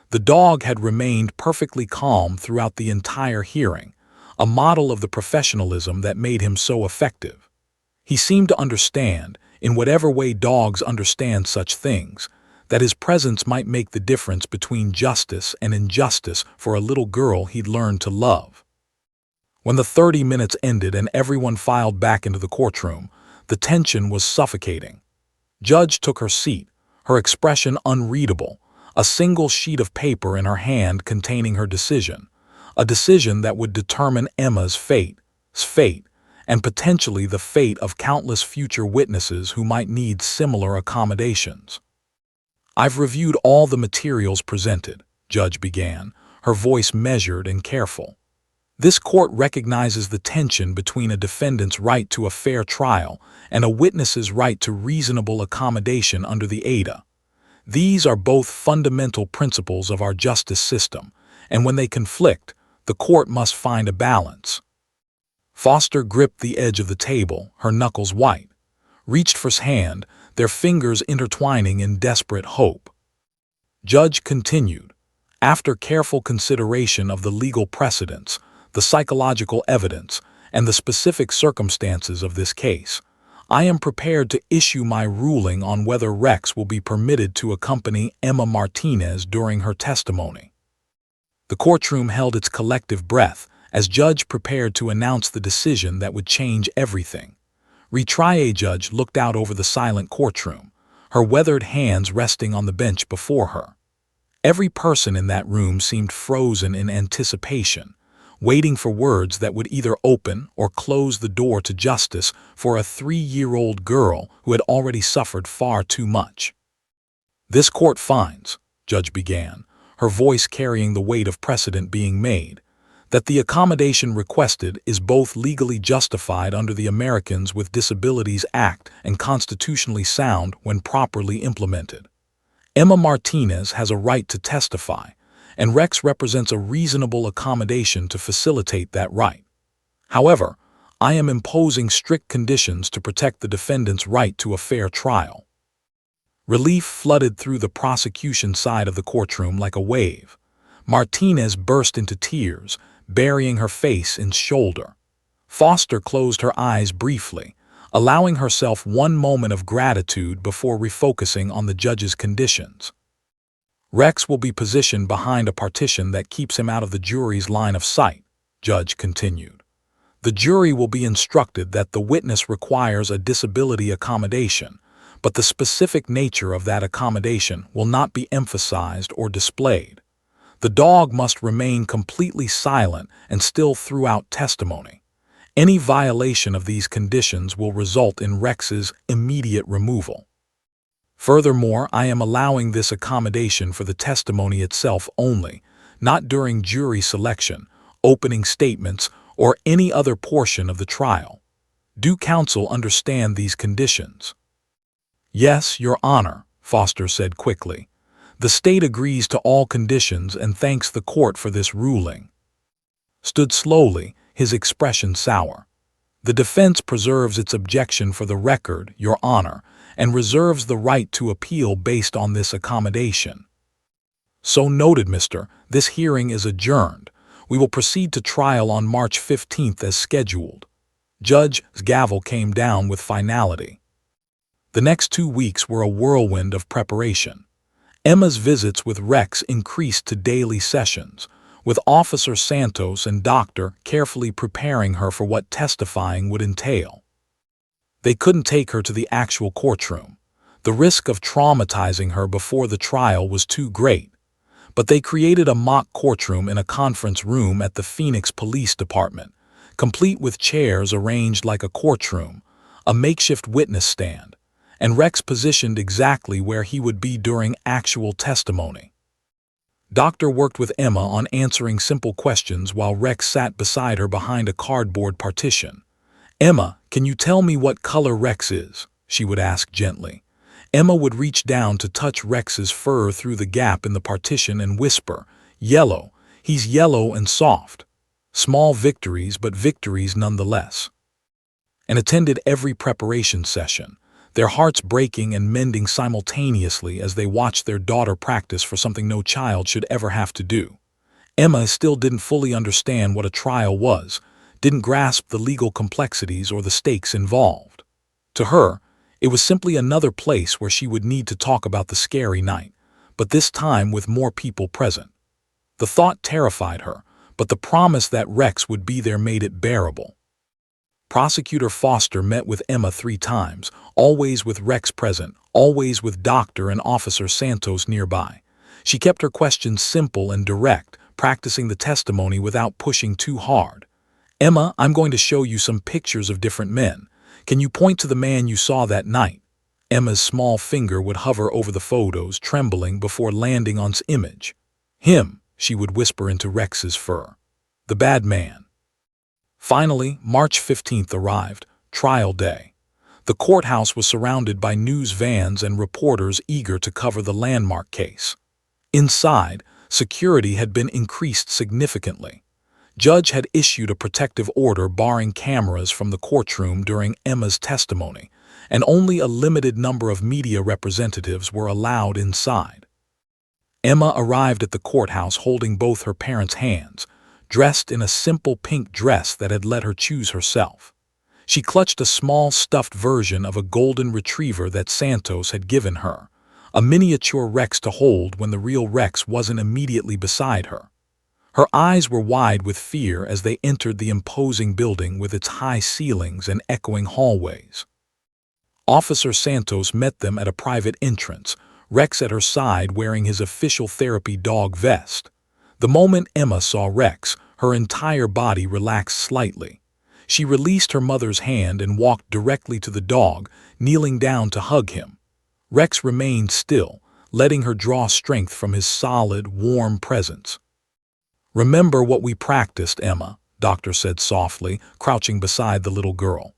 The dog had remained perfectly calm throughout the entire hearing, a model of the professionalism that made him so effective. He seemed to understand, in whatever way dogs understand such things, that his presence might make the difference between justice and injustice for a little girl he'd learned to love. When the 30 minutes ended and everyone filed back into the courtroom, the tension was suffocating. Judge took her seat, her expression unreadable, a single sheet of paper in her hand containing her decision, a decision that would determine Emma's fate, and potentially the fate of countless future witnesses who might need similar accommodations. "I've reviewed all the materials presented," Judge began, her voice measured and careful. "This court recognizes the tension between a defendant's right to a fair trial and a witness's right to reasonable accommodation under the ADA. These are both fundamental principles of our justice system, and when they conflict, the court must find a balance." Foster gripped the edge of the table, her knuckles white, reached for his hand, their fingers intertwining in desperate hope. Judge continued, "After careful consideration of the legal precedents, the psychological evidence, and the specific circumstances of this case, I am prepared to issue my ruling on whether Rex will be permitted to accompany Emma Martinez during her testimony." The courtroom held its collective breath as Judge prepared to announce the decision that would change everything. Retrial Judge looked out over the silent courtroom, her weathered hands resting on the bench before her. Every person in that room seemed frozen in anticipation, waiting for words that would either open or close the door to justice for a 3-year-old girl who had already suffered far too much. "This court finds," Judge began, her voice carrying the weight of precedent being made, "that the accommodation requested is both legally justified under the Americans with Disabilities Act and constitutionally sound when properly implemented. Emma Martinez has a right to testify, and Rex represents a reasonable accommodation to facilitate that right. However, I am imposing strict conditions to protect the defendant's right to a fair trial." Relief flooded through the prosecution side of the courtroom like a wave. Martinez burst into tears, burying her face in shoulder. Foster closed her eyes briefly, allowing herself one moment of gratitude before refocusing on the judge's conditions. "Rex will be positioned behind a partition that keeps him out of the jury's line of sight," Judge continued. "The jury will be instructed that the witness requires a disability accommodation, but the specific nature of that accommodation will not be emphasized or displayed. The dog must remain completely silent and still throughout testimony. Any violation of these conditions will result in Rex's immediate removal. Furthermore, I am allowing this accommodation for the testimony itself only, not during jury selection, opening statements, or any other portion of the trial. Do counsel understand these conditions?" "Yes, Your Honor," Foster said quickly. "The state agrees to all conditions and thanks the court for this ruling." Stood slowly, his expression sour. "The defense preserves its objection for the record, Your Honor, and reserves the right to appeal based on this accommodation." "So noted, Mr. This hearing is adjourned. We will proceed to trial on March 15th as scheduled." Judge's gavel came down with finality. The next 2 weeks were a whirlwind of preparation. Emma's visits with Rex increased to daily sessions, with Officer Santos and Doctor carefully preparing her for what testifying would entail. They couldn't take her to the actual courtroom. The risk of traumatizing her before the trial was too great. But they created a mock courtroom in a conference room at the Phoenix Police Department, complete with chairs arranged like a courtroom, a makeshift witness stand, and Rex positioned exactly where he would be during actual testimony. Doctor worked with Emma on answering simple questions while Rex sat beside her behind a cardboard partition. "Emma, can you tell me what color Rex is?" she would ask gently. Emma would reach down to touch Rex's fur through the gap in the partition and whisper, "Yellow. He's yellow and soft." Small victories, but victories nonetheless. And attended every preparation session, their hearts breaking and mending simultaneously as they watched their daughter practice for something no child should ever have to do. Emma still didn't fully understand what a trial was, didn't grasp the legal complexities or the stakes involved. To her, it was simply another place where she would need to talk about the scary night, but this time with more people present. The thought terrified her, but the promise that Rex would be there made it bearable. Prosecutor Foster met with Emma 3 times, always with Rex present, always with Dr. and Officer Santos nearby. She kept her questions simple and direct, practicing the testimony without pushing too hard. Emma, I'm going to show you some pictures of different men. Can you point to the man you saw that night? Emma's small finger would hover over the photos, trembling before landing on its image. Him, she would whisper into Rex's fur. The bad man. Finally, March 15th arrived, trial day. The courthouse was surrounded by news vans and reporters eager to cover the landmark case. Inside, security had been increased significantly. Judge had issued a protective order barring cameras from the courtroom during Emma's testimony, and only a limited number of media representatives were allowed inside. Emma arrived at the courthouse holding both her parents' hands, dressed in a simple pink dress that had let her choose herself. She clutched a small stuffed version of a golden retriever that Santos had given her, a miniature Rex to hold when the real Rex wasn't immediately beside her. Her eyes were wide with fear as they entered the imposing building with its high ceilings and echoing hallways. Officer Santos met them at a private entrance, Rex at her side wearing his official therapy dog vest. The moment Emma saw Rex, her entire body relaxed slightly. She released her mother's hand and walked directly to the dog, kneeling down to hug him. Rex remained still, letting her draw strength from his solid, warm presence. Remember what we practiced, Emma, Doctor said softly, crouching beside the little girl.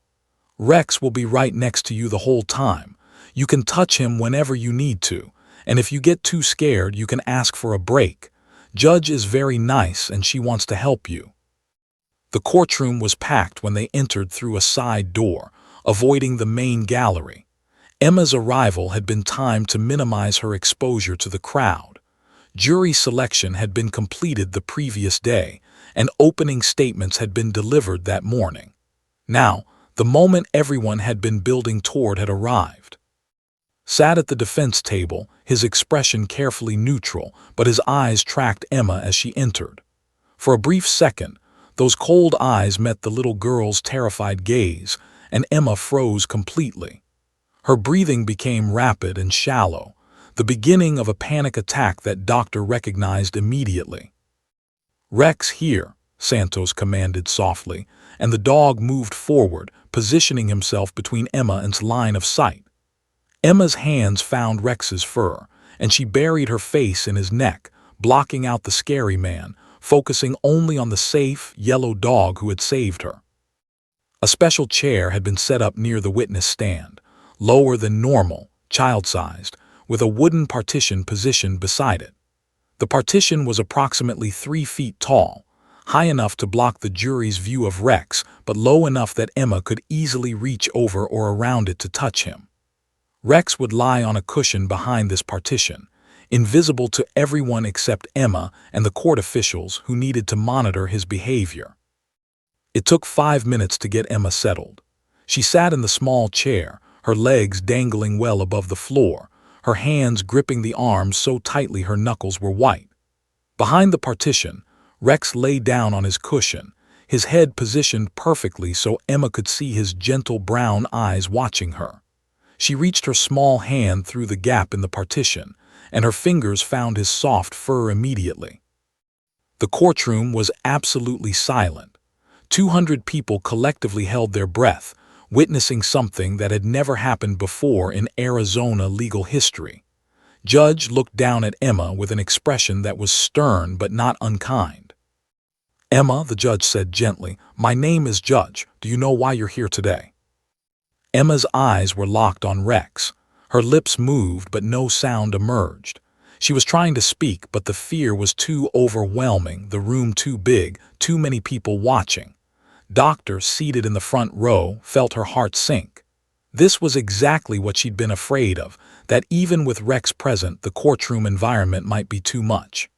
Rex will be right next to you the whole time. You can touch him whenever you need to, and if you get too scared, you can ask for a break. Judge is very nice and she wants to help you. The courtroom was packed when they entered through a side door, avoiding the main gallery. Emma's arrival had been timed to minimize her exposure to the crowd. Jury selection had been completed the previous day, and opening statements had been delivered that morning. Now, the moment everyone had been building toward had arrived. Sat at the defense table, his expression carefully neutral, but his eyes tracked Emma as she entered. For a brief second, those cold eyes met the little girl's terrified gaze, and Emma froze completely. Her breathing became rapid and shallow, the beginning of a panic attack that Doctor recognized immediately. Rex, here, Santos commanded softly, and the dog moved forward, positioning himself between Emma and its line of sight. Emma's hands found Rex's fur, and she buried her face in his neck, blocking out the scary man, focusing only on the safe, yellow dog who had saved her. A special chair had been set up near the witness stand, lower than normal, child-sized, with a wooden partition positioned beside it. The partition was approximately 3 feet tall, high enough to block the jury's view of Rex, but low enough that Emma could easily reach over or around it to touch him. Rex would lie on a cushion behind this partition, invisible to everyone except Emma and the court officials who needed to monitor his behavior. It took 5 minutes to get Emma settled. She sat in the small chair, her legs dangling well above the floor, her hands gripping the arms so tightly her knuckles were white. Behind the partition, Rex lay down on his cushion, his head positioned perfectly so Emma could see his gentle brown eyes watching her. She reached her small hand through the gap in the partition, and her fingers found his soft fur immediately. The courtroom was absolutely silent. 200 people collectively held their breath, witnessing something that had never happened before in Arizona legal history. Judge looked down at Emma with an expression that was stern but not unkind. Emma, the judge said gently, "My name is Judge. Do you know why you're here today?" Emma's eyes were locked on Rex. Her lips moved, but no sound emerged. She was trying to speak, but the fear was too overwhelming, the room too big, too many people watching. Doctor, seated in the front row, felt her heart sink. This was exactly what she'd been afraid of, that even with Rex present, the courtroom environment might be too much.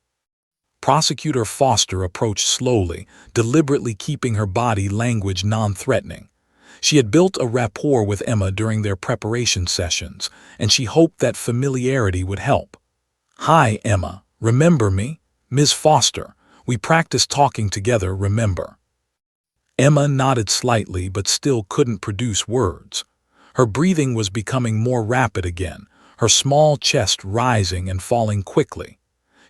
Prosecutor Foster approached slowly, deliberately keeping her body language non-threatening. She had built a rapport with Emma during their preparation sessions, and she hoped that familiarity would help. "Hi, Emma. Remember me? Ms. Foster. We practiced talking together, remember?" Emma nodded slightly but still couldn't produce words. Her breathing was becoming more rapid again, her small chest rising and falling quickly.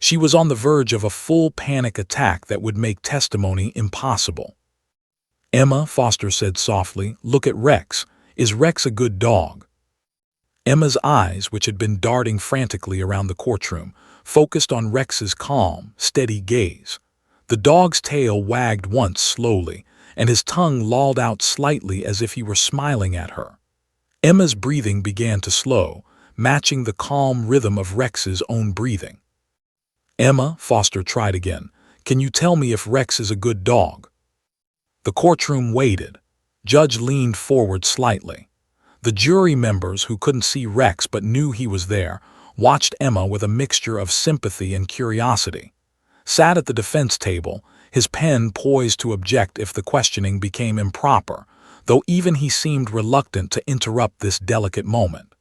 She was on the verge of a full panic attack that would make testimony impossible. "Emma," Foster said softly, "look at Rex. Is Rex a good dog?" Emma's eyes, which had been darting frantically around the courtroom, focused on Rex's calm, steady gaze. The dog's tail wagged once slowly, and his tongue lolled out slightly as if he were smiling at her. Emma's breathing began to slow, matching the calm rhythm of Rex's own breathing. "Emma," Foster tried again, "can you tell me if Rex is a good dog?" The courtroom waited. Judge leaned forward slightly. The jury members, who couldn't see Rex but knew he was there, watched Emma with a mixture of sympathy and curiosity. Sat at the defense table, his pen poised to object if the questioning became improper, though even he seemed reluctant to interrupt this delicate moment.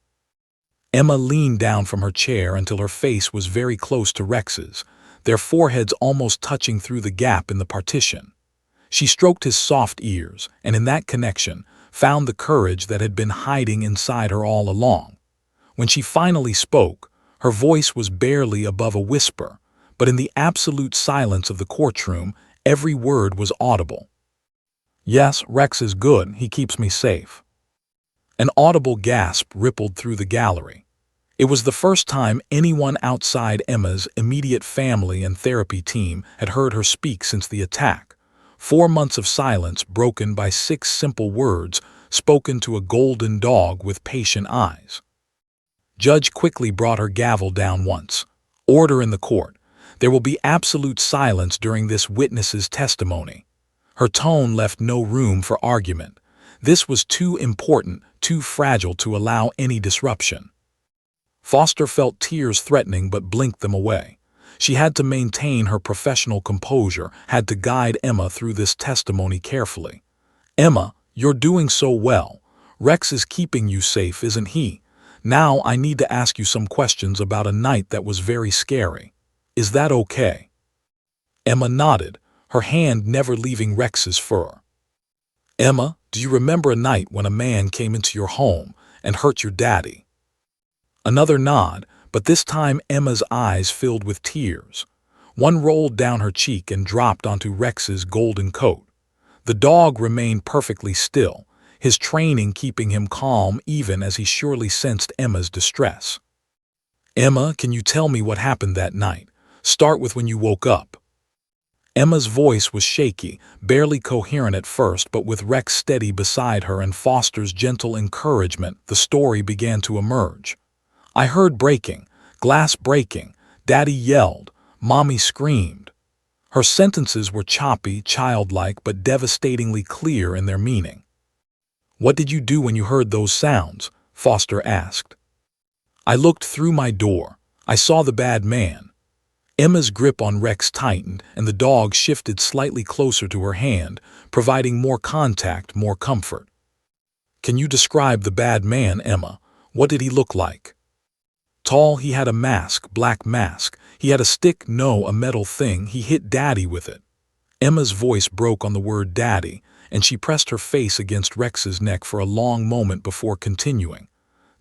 Emma leaned down from her chair until her face was very close to Rex's, their foreheads almost touching through the gap in the partition. She stroked his soft ears, and in that connection, found the courage that had been hiding inside her all along. When she finally spoke, her voice was barely above a whisper, but in the absolute silence of the courtroom, every word was audible. "Yes, Rex is good. He keeps me safe." An audible gasp rippled through the gallery. It was the first time anyone outside Emma's immediate family and therapy team had heard her speak since the attack. 4 months of silence broken by 6 simple words spoken to a golden dog with patient eyes. Judge quickly brought her gavel down once. "Order in the court. There will be absolute silence during this witness's testimony." Her tone left no room for argument. This was too important, too fragile to allow any disruption. Foster felt tears threatening but blinked them away. She had to maintain her professional composure, had to guide Emma through this testimony carefully. "Emma, you're doing so well. Rex is keeping you safe, isn't he? Now I need to ask you some questions about a night that was very scary. Is that okay?" Emma nodded, her hand never leaving Rex's fur. "Emma, do you remember a night when a man came into your home and hurt your daddy?" Another nod, but this time Emma's eyes filled with tears. One rolled down her cheek and dropped onto Rex's golden coat. The dog remained perfectly still, his training keeping him calm even as he surely sensed Emma's distress. "Emma, can you tell me what happened that night? Start with when you woke up." Emma's voice was shaky, barely coherent at first, but with Rex steady beside her and Foster's gentle encouragement, the story began to emerge. "I heard breaking, glass breaking, Daddy yelled, Mommy screamed." Her sentences were choppy, childlike, but devastatingly clear in their meaning. "What did you do when you heard those sounds?" Foster asked. "I looked through my door. I saw the bad man." Emma's grip on Rex tightened, and the dog shifted slightly closer to her hand, providing more contact, more comfort. "Can you describe the bad man, Emma? What did he look like?" "Tall, he had a mask, black mask. He had a stick, no, a metal thing. He hit Daddy with it." Emma's voice broke on the word Daddy, and she pressed her face against Rex's neck for a long moment before continuing.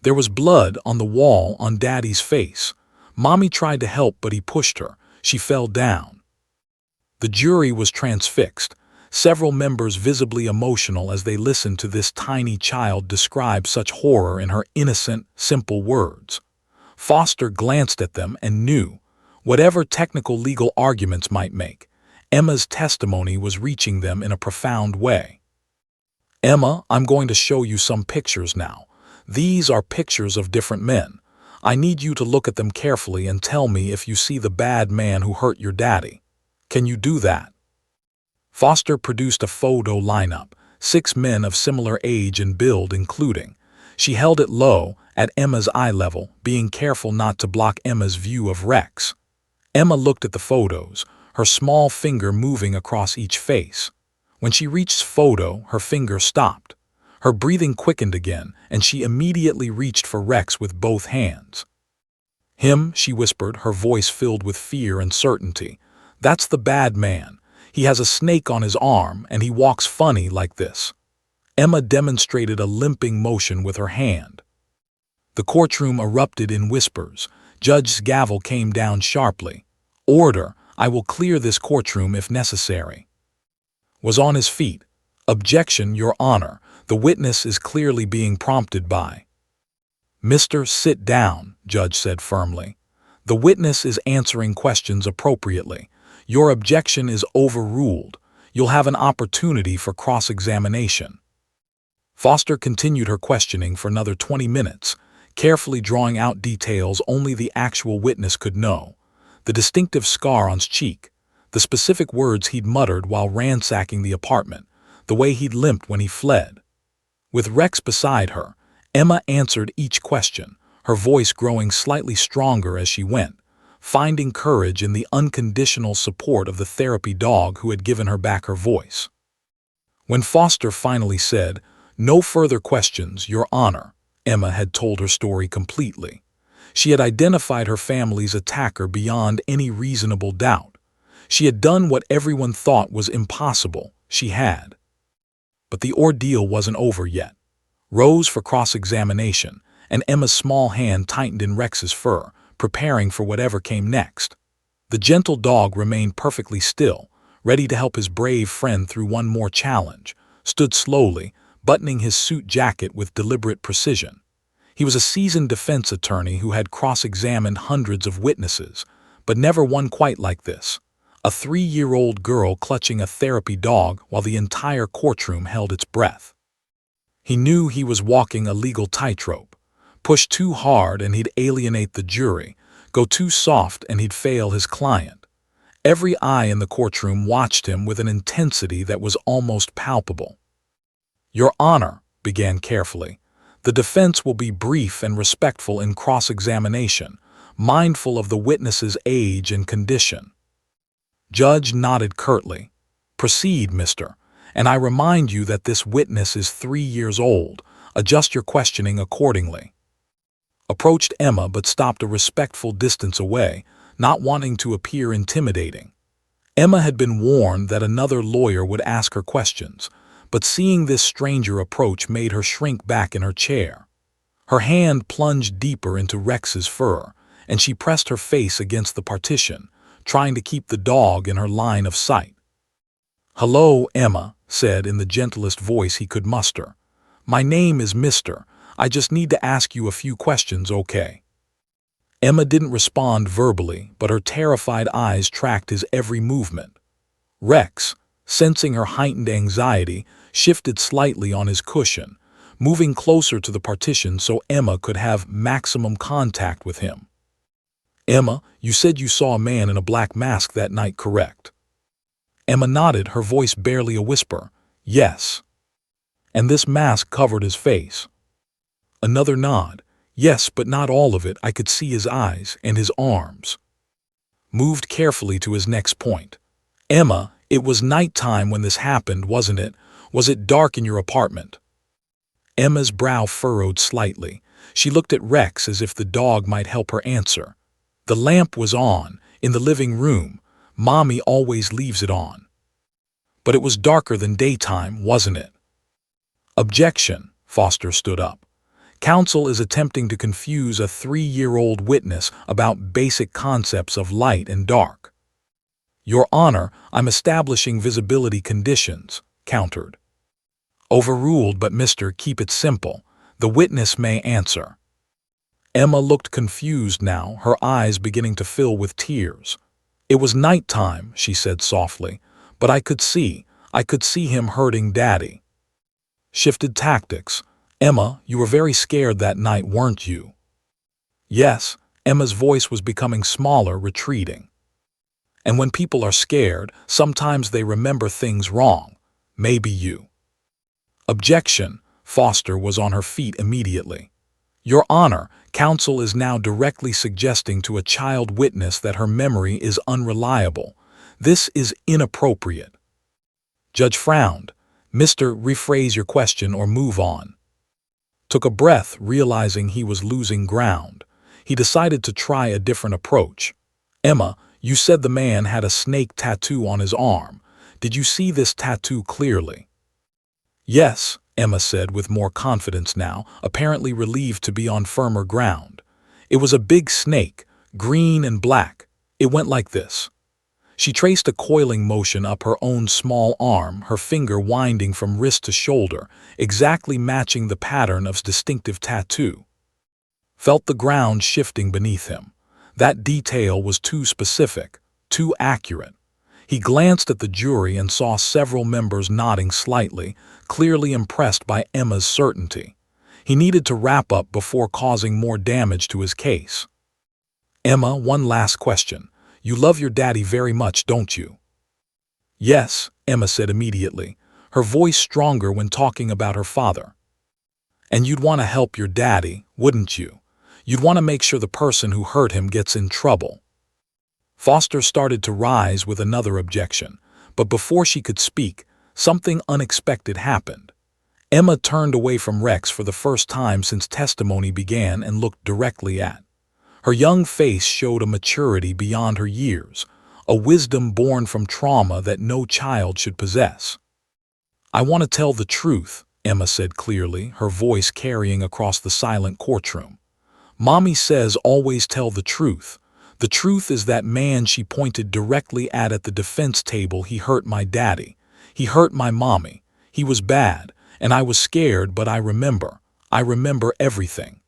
"There was blood on the wall on Daddy's face. Mommy tried to help, but he pushed her. She fell down." The jury was transfixed, several members visibly emotional as they listened to this tiny child describe such horror in her innocent, simple words. Foster glanced at them and knew, whatever technical legal arguments might make, Emma's testimony was reaching them in a profound way. "Emma, I'm going to show you some pictures now. These are pictures of different men. I need you to look at them carefully and tell me if you see the bad man who hurt your daddy. Can you do that?" Foster produced a photo lineup, 6 men of similar age and build including. She held it low, at Emma's eye level, being careful not to block Emma's view of Rex. Emma looked at the photos, her small finger moving across each face. When she reached photo, her finger stopped. Her breathing quickened again, and she immediately reached for Rex with both hands. "Him," she whispered, her voice filled with fear and certainty. "That's the bad man. He has a snake on his arm, and he walks funny like this." Emma demonstrated a limping motion with her hand. The courtroom erupted in whispers. Judge's gavel came down sharply. "Order! I will clear this courtroom if necessary." Was on his feet. "Objection, Your Honor. The witness is clearly being prompted by—" "Mr. Sit down," Judge said firmly. "The witness is answering questions appropriately. Your objection is overruled. You'll have an opportunity for cross-examination." Foster continued her questioning for another 20 minutes, carefully drawing out details only the actual witness could know. The distinctive scar on his cheek, the specific words he'd muttered while ransacking the apartment, the way he'd limped when he fled. With Rex beside her, Emma answered each question, her voice growing slightly stronger as she went, finding courage in the unconditional support of the therapy dog who had given her back her voice. When Foster finally said, "No further questions, Your Honor," Emma had told her story completely. She had identified her family's attacker beyond any reasonable doubt. She had done what everyone thought was impossible. She had. But the ordeal wasn't over yet. Rose for cross-examination, and Emma's small hand tightened in Rex's fur, preparing for whatever came next. The gentle dog remained perfectly still, ready to help his brave friend through one more challenge, stood slowly, buttoning his suit jacket with deliberate precision. He was a seasoned defense attorney who had cross-examined hundreds of witnesses, but never one quite like this. A 3-year-old girl clutching a therapy dog while the entire courtroom held its breath. He knew he was walking a legal tightrope. Push too hard and he'd alienate the jury, go too soft and he'd fail his client. Every eye in the courtroom watched him with an intensity that was almost palpable. "Your Honor," began carefully, "the defense will be brief and respectful in cross-examination, mindful of the witness's age and condition." Judge nodded curtly. "Proceed, mister, and I remind you that this witness is 3 years old. Adjust your questioning accordingly." Approached Emma but stopped a respectful distance away, not wanting to appear intimidating. Emma had been warned that another lawyer would ask her questions, but seeing this stranger approach made her shrink back in her chair. Her hand plunged deeper into Rex's fur, and she pressed her face against the partition, trying to keep the dog in her line of sight. "Hello," Emma said in the gentlest voice he could muster. "My name is Mr. I just need to ask you a few questions, okay?" Emma didn't respond verbally, but her terrified eyes tracked his every movement. Rex, sensing her heightened anxiety, shifted slightly on his cushion, moving closer to the partition so Emma could have maximum contact with him. "Emma, you said you saw a man in a black mask that night, correct?" Emma nodded, her voice barely a whisper. "Yes." "And this mask covered his face?" Another nod. "Yes, but not all of it. I could see his eyes and his arms." Moved carefully to his next point. "Emma, it was nighttime when this happened, wasn't it? Was it dark in your apartment?" Emma's brow furrowed slightly. She looked at Rex as if the dog might help her answer. "The lamp was on, in the living room. Mommy always leaves it on." "But it was darker than daytime, wasn't it?" "Objection," Foster stood up. "Counsel is attempting to confuse a 3-year-old witness about basic concepts of light and dark." "Your Honor, I'm establishing visibility conditions," countered. "Overruled, but mister, keep it simple. The witness may answer." Emma looked confused now, her eyes beginning to fill with tears. "It was nighttime," she said softly, "but I could see him hurting Daddy." Shifted tactics. "Emma, you were very scared that night, weren't you?" "Yes." Emma's voice was becoming smaller, retreating. "And when people are scared, sometimes they remember things wrong. Maybe you." "Objection." Foster was on her feet immediately. "Your Honor, counsel is now directly suggesting to a child witness that her memory is unreliable. This is inappropriate." Judge frowned. "Mister, rephrase your question or move on." Took a breath, realizing he was losing ground. He decided to try a different approach. "Emma, you said the man had a snake tattoo on his arm. Did you see this tattoo clearly?" "Yes," Emma said with more confidence now, apparently relieved to be on firmer ground. "It was a big snake, green and black. It went like this." She traced a coiling motion up her own small arm, her finger winding from wrist to shoulder, exactly matching the pattern of his distinctive tattoo. Felt the ground shifting beneath him. That detail was too specific, too accurate. He glanced at the jury and saw several members nodding slightly, clearly impressed by Emma's certainty. He needed to wrap up before causing more damage to his case. "Emma, one last question. You love your daddy very much, don't you?" "Yes," Emma said immediately, her voice stronger when talking about her father. "And you'd want to help your daddy, wouldn't you? You'd want to make sure the person who hurt him gets in trouble." Foster started to rise with another objection, but before she could speak, something unexpected happened. Emma turned away from Rex for the first time since testimony began and looked directly at. Her young face showed a maturity beyond her years, a wisdom born from trauma that no child should possess. "I want to tell the truth," Emma said clearly, her voice carrying across the silent courtroom. "Mommy says always tell the truth. The truth is that man she pointed directly at the defense table. He hurt my daddy. He hurt my mommy. He was bad, and I was scared, but I remember everything."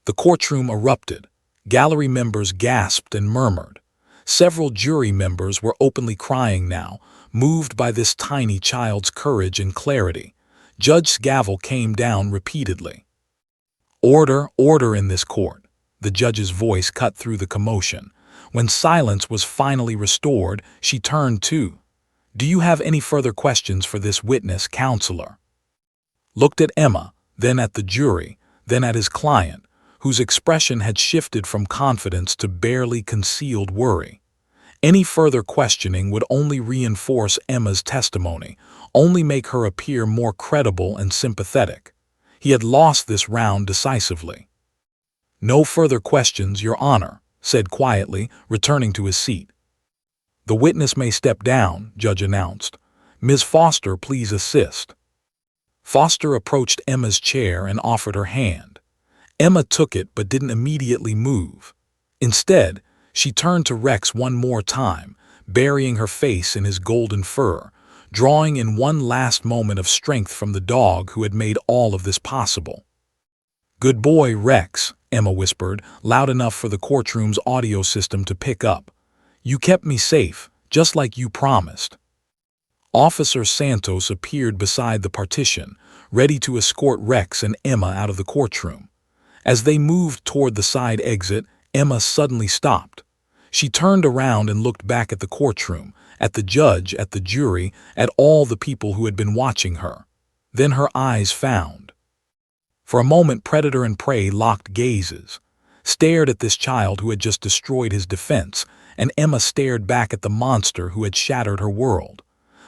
The courtroom erupted. Gallery members gasped and murmured. Several jury members were openly crying now, moved by this tiny child's courage and clarity. Judge gavel came down repeatedly. "Order, order in this court." The judge's voice cut through the commotion. When silence was finally restored, she turned to, "Do you have any further questions for this witness, counselor?" Looked at Emma, then at the jury, then at his client, whose expression had shifted from confidence to barely concealed worry. Any further questioning would only reinforce Emma's testimony, only make her appear more credible and sympathetic. He had lost this round decisively. "No further questions, Your Honor," said quietly, returning to his seat. "The witness may step down," Judge announced. "Ms. Foster, please assist." Foster approached Emma's chair and offered her hand. Emma took it but didn't immediately move. Instead, she turned to Rex one more time, burying her face in his golden fur, drawing in one last moment of strength from the dog who had made all of this possible. "Good boy, Rex," Emma whispered, loud enough for the courtroom's audio system to pick up. "You kept me safe, just like you promised." Officer Santos appeared beside the partition, ready to escort Rex and Emma out of the courtroom. As they moved toward the side exit, Emma suddenly stopped. She turned around and looked back at the courtroom, at the judge, at the jury, at all the people who had been watching her. Then her eyes found. For a moment, predator and prey locked gazes, stared at this child who had just destroyed his defense, and Emma stared back at the monster who had shattered her world.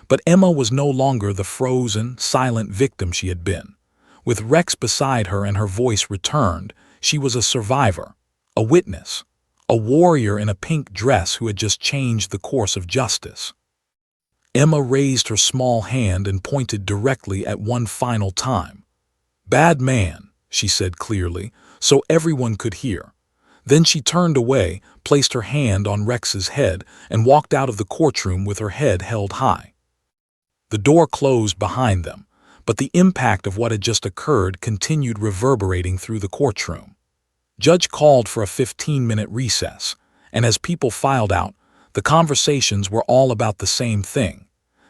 But Emma was no longer the frozen, silent victim she had been. With Rex beside her and her voice returned, she was a survivor, a witness, a warrior in a pink dress who had just changed the course of justice. Emma raised her small hand and pointed directly at one final time. "Bad man," she said clearly, so everyone could hear. Then she turned away, placed her hand on Rex's head, and walked out of the courtroom with her head held high. The door closed behind them, but the impact of what had just occurred continued reverberating through the courtroom. Judge called for a 15-minute recess, and as people filed out, the conversations were all about the same thing: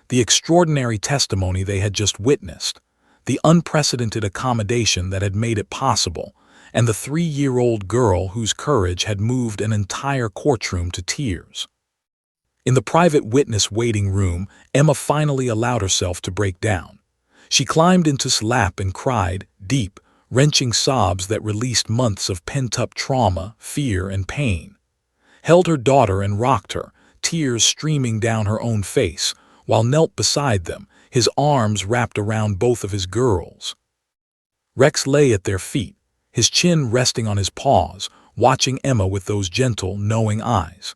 the extraordinary testimony they had just witnessed, the unprecedented accommodation that had made it possible, and the 3-year-old girl whose courage had moved an entire courtroom to tears. In the private witness waiting room, Emma finally allowed herself to break down. She climbed into his lap and cried, deep, wrenching sobs that released months of pent-up trauma, fear, and pain. Held her daughter and rocked her, tears streaming down her own face, while knelt beside them, his arms wrapped around both of his girls. Rex lay at their feet, his chin resting on his paws, watching Emma with those gentle, knowing eyes.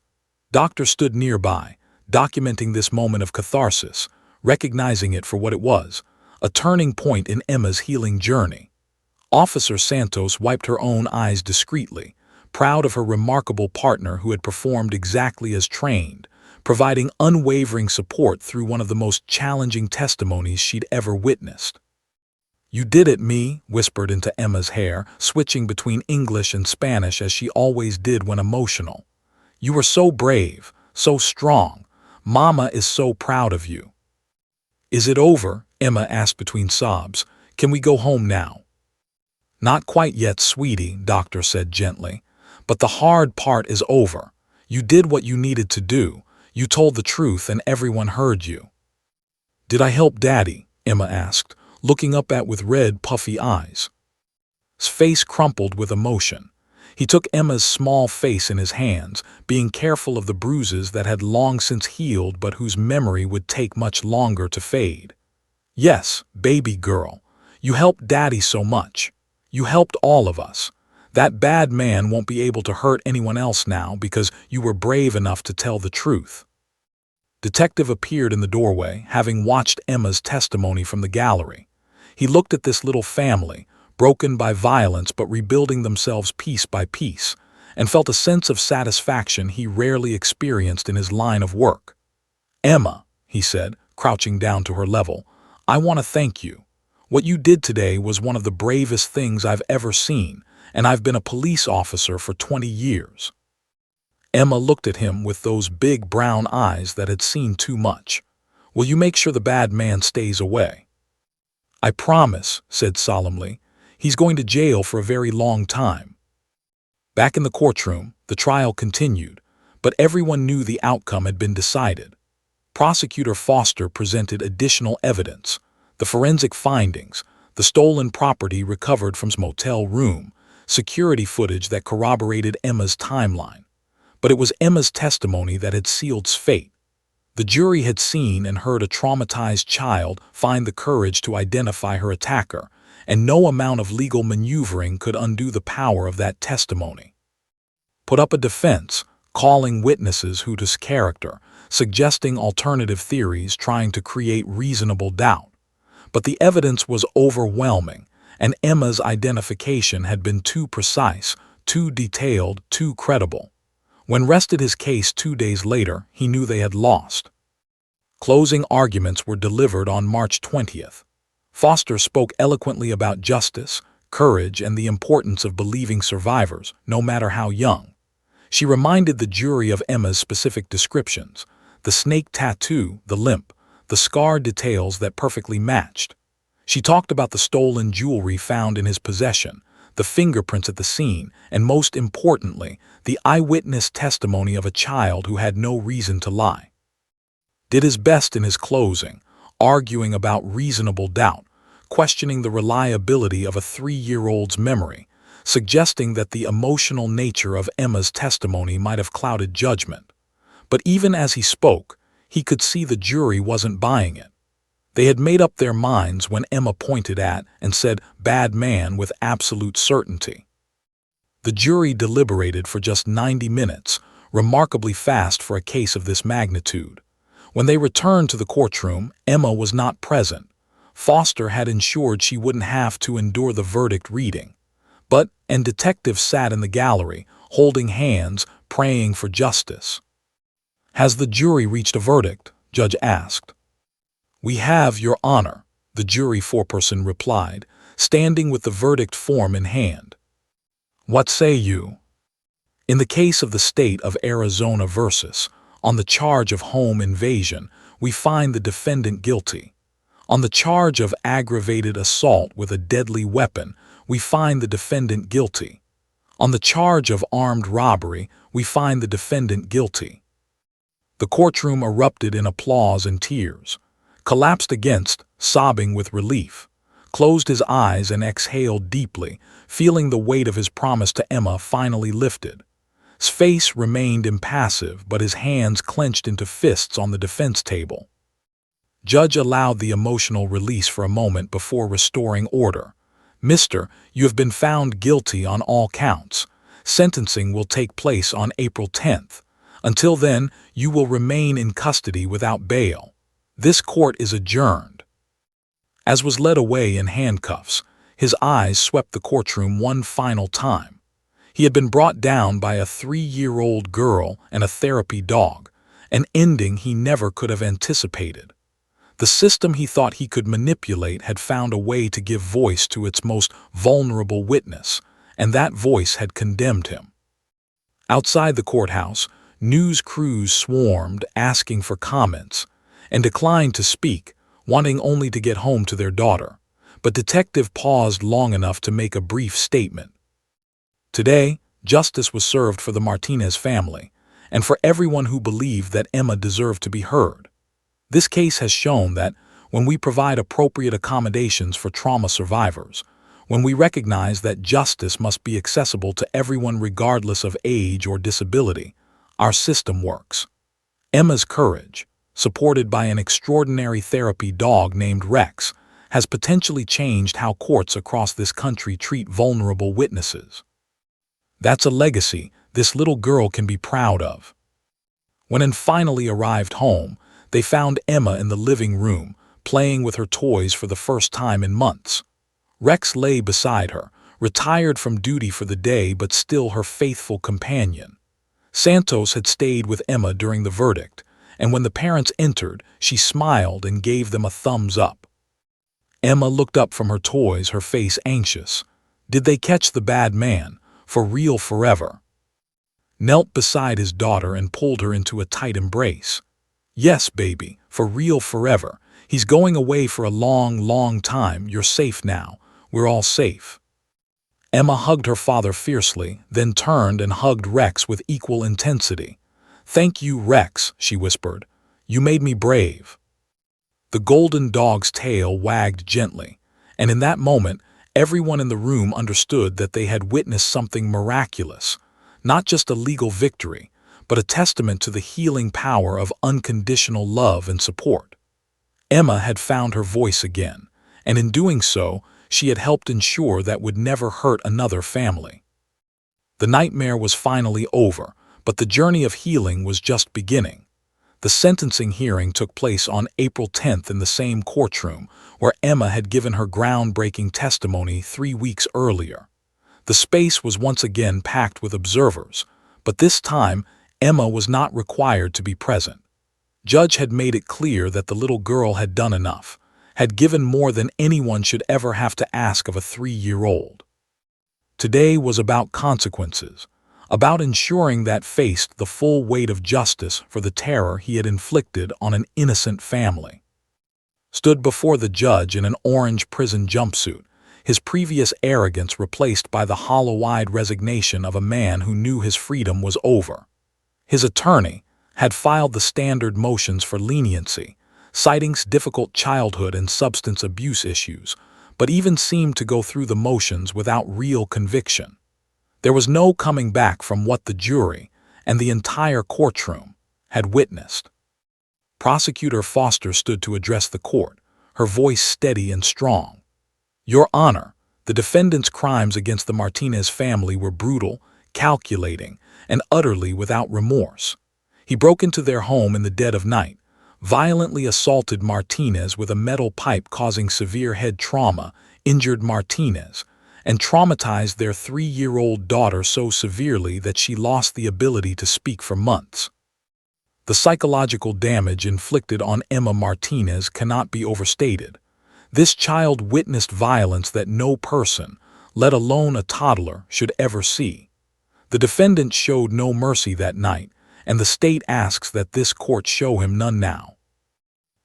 Doctor stood nearby, documenting this moment of catharsis, recognizing it for what it was, a turning point in Emma's healing journey. Officer Santos wiped her own eyes discreetly, proud of her remarkable partner who had performed exactly as trained, providing unwavering support through one of the most challenging testimonies she'd ever witnessed. "You did it, me," whispered into Emma's hair, switching between English and Spanish as she always did when emotional. "You were so brave, so strong. Mama is so proud of you." "Is it over?" Emma asked between sobs. "Can we go home now?" "Not quite yet, sweetie," Doctor said gently. "But the hard part is over. You did what you needed to do. You told the truth and everyone heard you." "Did I help Daddy?" Emma asked, looking up with red, puffy eyes. His face crumpled with emotion. He took Emma's small face in his hands, being careful of the bruises that had long since healed but whose memory would take much longer to fade. "Yes, baby girl. You helped Daddy so much. You helped all of us. That bad man won't be able to hurt anyone else now because you were brave enough to tell the truth." Detective appeared in the doorway, having watched Emma's testimony from the gallery. He looked at this little family, broken by violence but rebuilding themselves piece by piece, and felt a sense of satisfaction he rarely experienced in his line of work. "Emma," he said, crouching down to her level, "I want to thank you. What you did today was one of the bravest things I've ever seen, and I've been a police officer for 20 years. Emma looked at him with those big brown eyes that had seen too much. "Will you make sure the bad man stays away?" "I promise," said solemnly. "He's going to jail for a very long time." Back in the courtroom, the trial continued, but everyone knew the outcome had been decided. Prosecutor Foster presented additional evidence, the forensic findings, the stolen property recovered from his motel room, security footage that corroborated Emma's timeline. But it was Emma's testimony that had sealed his fate. The jury had seen and heard a traumatized child find the courage to identify her attacker, and no amount of legal maneuvering could undo the power of that testimony. Put up a defense, calling witnesses who to character, suggesting alternative theories, trying to create reasonable doubt. But the evidence was overwhelming, and Emma's identification had been too precise, too detailed, too credible. When rested his case 2 days later, he knew they had lost. Closing arguments were delivered on March 20th. Foster spoke eloquently about justice, courage, and the importance of believing survivors, no matter how young. She reminded the jury of Emma's specific descriptions, the snake tattoo, the limp, the scar details that perfectly matched. She talked about the stolen jewelry found in his possession, the fingerprints at the scene, and most importantly, the eyewitness testimony of a child who had no reason to lie. Did his best in his closing, arguing about reasonable doubt, questioning the reliability of a 3-year-old's memory, suggesting that the emotional nature of Emma's testimony might have clouded judgment. But even as he spoke, he could see the jury wasn't buying it. They had made up their minds when Emma pointed at and said "bad man" with absolute certainty. The jury deliberated for just 90 minutes, remarkably fast for a case of this magnitude. When they returned to the courtroom, Emma was not present. Foster had ensured she wouldn't have to endure the verdict reading. And detectives sat in the gallery, holding hands, praying for justice. "Has the jury reached a verdict?" Judge asked. "We have, Your Honor," the jury foreperson replied, standing with the verdict form in hand. "What say you?" "In the case of the state of Arizona versus, on the charge of home invasion, we find the defendant guilty. On the charge of aggravated assault with a deadly weapon, we find the defendant guilty. On the charge of armed robbery, we find the defendant guilty." The courtroom erupted in applause and tears. Collapsed against, sobbing with relief, closed his eyes and exhaled deeply, feeling the weight of his promise to Emma finally lifted. His face remained impassive, but his hands clenched into fists on the defense table. Judge allowed the emotional release for a moment before restoring order. "Mister, you have been found guilty on all counts. Sentencing will take place on April 10th. Until then, you will remain in custody without bail. This court is adjourned." As was led away in handcuffs, his eyes swept the courtroom one final time. He had been brought down by a 3-year-old girl and a therapy dog, an ending he never could have anticipated. The system he thought he could manipulate had found a way to give voice to its most vulnerable witness, and that voice had condemned him. Outside the courthouse, news crews swarmed, asking for comments, and declined to speak, wanting only to get home to their daughter. But Detective paused long enough to make a brief statement. Today, justice was served for the Martinez family, and for everyone who believed that Emma deserved to be heard. This case has shown that when we provide appropriate accommodations for trauma survivors, when we recognize that justice must be accessible to everyone regardless of age or disability, our system works. Emma's courage, supported by an extraordinary therapy dog named Rex, has potentially changed how courts across this country treat vulnerable witnesses. That's a legacy this little girl can be proud of. When Anne finally arrived home, they found Emma in the living room, playing with her toys for the first time in months. Rex lay beside her, retired from duty for the day but still her faithful companion. Santos had stayed with Emma during the verdict, and when the parents entered, she smiled and gave them a thumbs up. Emma looked up from her toys, her face anxious. Did they catch the bad man, for real forever? Knelt beside his daughter and pulled her into a tight embrace. Yes, baby, for real forever. He's going away for a long, long time. You're safe now. We're all safe. Emma hugged her father fiercely, then turned and hugged Rex with equal intensity. Thank you, Rex, she whispered. You made me brave. The golden dog's tail wagged gently, and in that moment, everyone in the room understood that they had witnessed something miraculous, not just a legal victory, but a testament to the healing power of unconditional love and support. Emma had found her voice again, and in doing so, she had helped ensure that would never hurt another family. The nightmare was finally over, but the journey of healing was just beginning. The sentencing hearing took place on April 10th in the same courtroom where Emma had given her groundbreaking testimony 3 weeks earlier. The space was once again packed with observers, but this time Emma was not required to be present. Judge had made it clear that the little girl had done enough, had given more than anyone should ever have to ask of a 3-year-old. Today was about consequences, about ensuring that faced the full weight of justice for the terror he had inflicted on an innocent family. Stood before the judge in an orange prison jumpsuit, his previous arrogance replaced by the hollow-eyed resignation of a man who knew his freedom was over. His attorney had filed the standard motions for leniency, citing difficult childhood and substance abuse issues, but even seemed to go through the motions without real conviction. There was no coming back from what the jury and the entire courtroom had witnessed. Prosecutor Foster stood to address the court, her voice steady and strong. Your Honor, the defendant's crimes against the Martinez family were brutal, calculating, and utterly without remorse. He broke into their home in the dead of night, violently assaulted Martinez with a metal pipe causing severe head trauma, injured Martinez, and traumatized their 3-year-old daughter so severely that she lost the ability to speak for months. The psychological damage inflicted on Emma Martinez cannot be overstated. This child witnessed violence that no person, let alone a toddler, should ever see. The defendant showed no mercy that night, and the state asks that this court show him none now.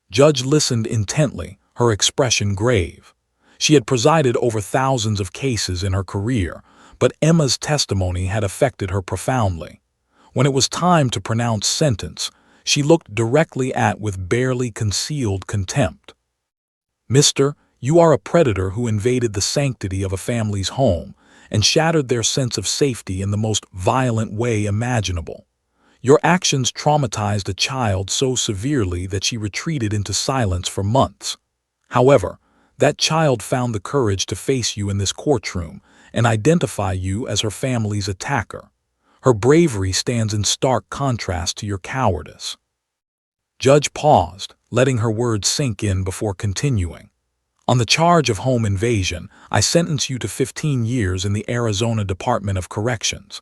Judge listened intently, her expression grave. She had presided over thousands of cases in her career, but Emma's testimony had affected her profoundly. When it was time to pronounce sentence, she looked directly at with barely concealed contempt. Mister, you are a predator who invaded the sanctity of a family's home and shattered their sense of safety in the most violent way imaginable. Your actions traumatized a child so severely that she retreated into silence for months. However, that child found the courage to face you in this courtroom and identify you as her family's attacker. Her bravery stands in stark contrast to your cowardice." Judge paused, letting her words sink in before continuing. "On the charge of home invasion, I sentence you to 15 years in the Arizona Department of Corrections.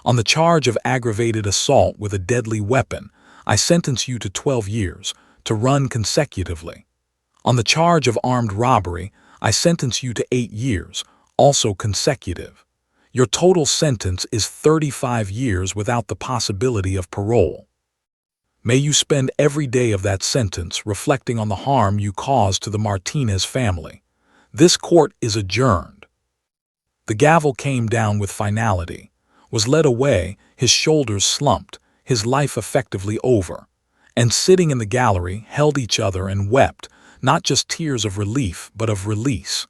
On the charge of aggravated assault with a deadly weapon, I sentence you to 12 years, to run consecutively. On the charge of armed robbery, I sentence you to 8 years, also consecutive. Your total sentence is 35 years without the possibility of parole. May you spend every day of that sentence reflecting on the harm you caused to the Martinez family. This court is adjourned." The gavel came down with finality, was led away, his shoulders slumped, his life effectively over, and sitting in the gallery held each other and wept, not just tears of relief but of release.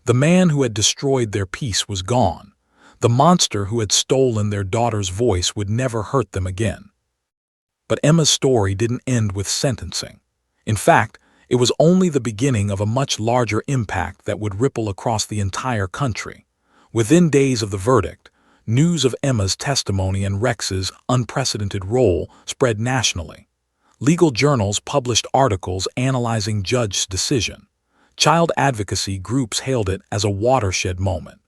The man who had destroyed their peace was gone. The monster who had stolen their daughter's voice would never hurt them again. But Emma's story didn't end with sentencing. In fact, it was only the beginning of a much larger impact that would ripple across the entire country. Within days of the verdict, news of Emma's testimony and Rex's unprecedented role spread nationally. Legal journals published articles analyzing Judge's decision. Child advocacy groups hailed it as a watershed moment.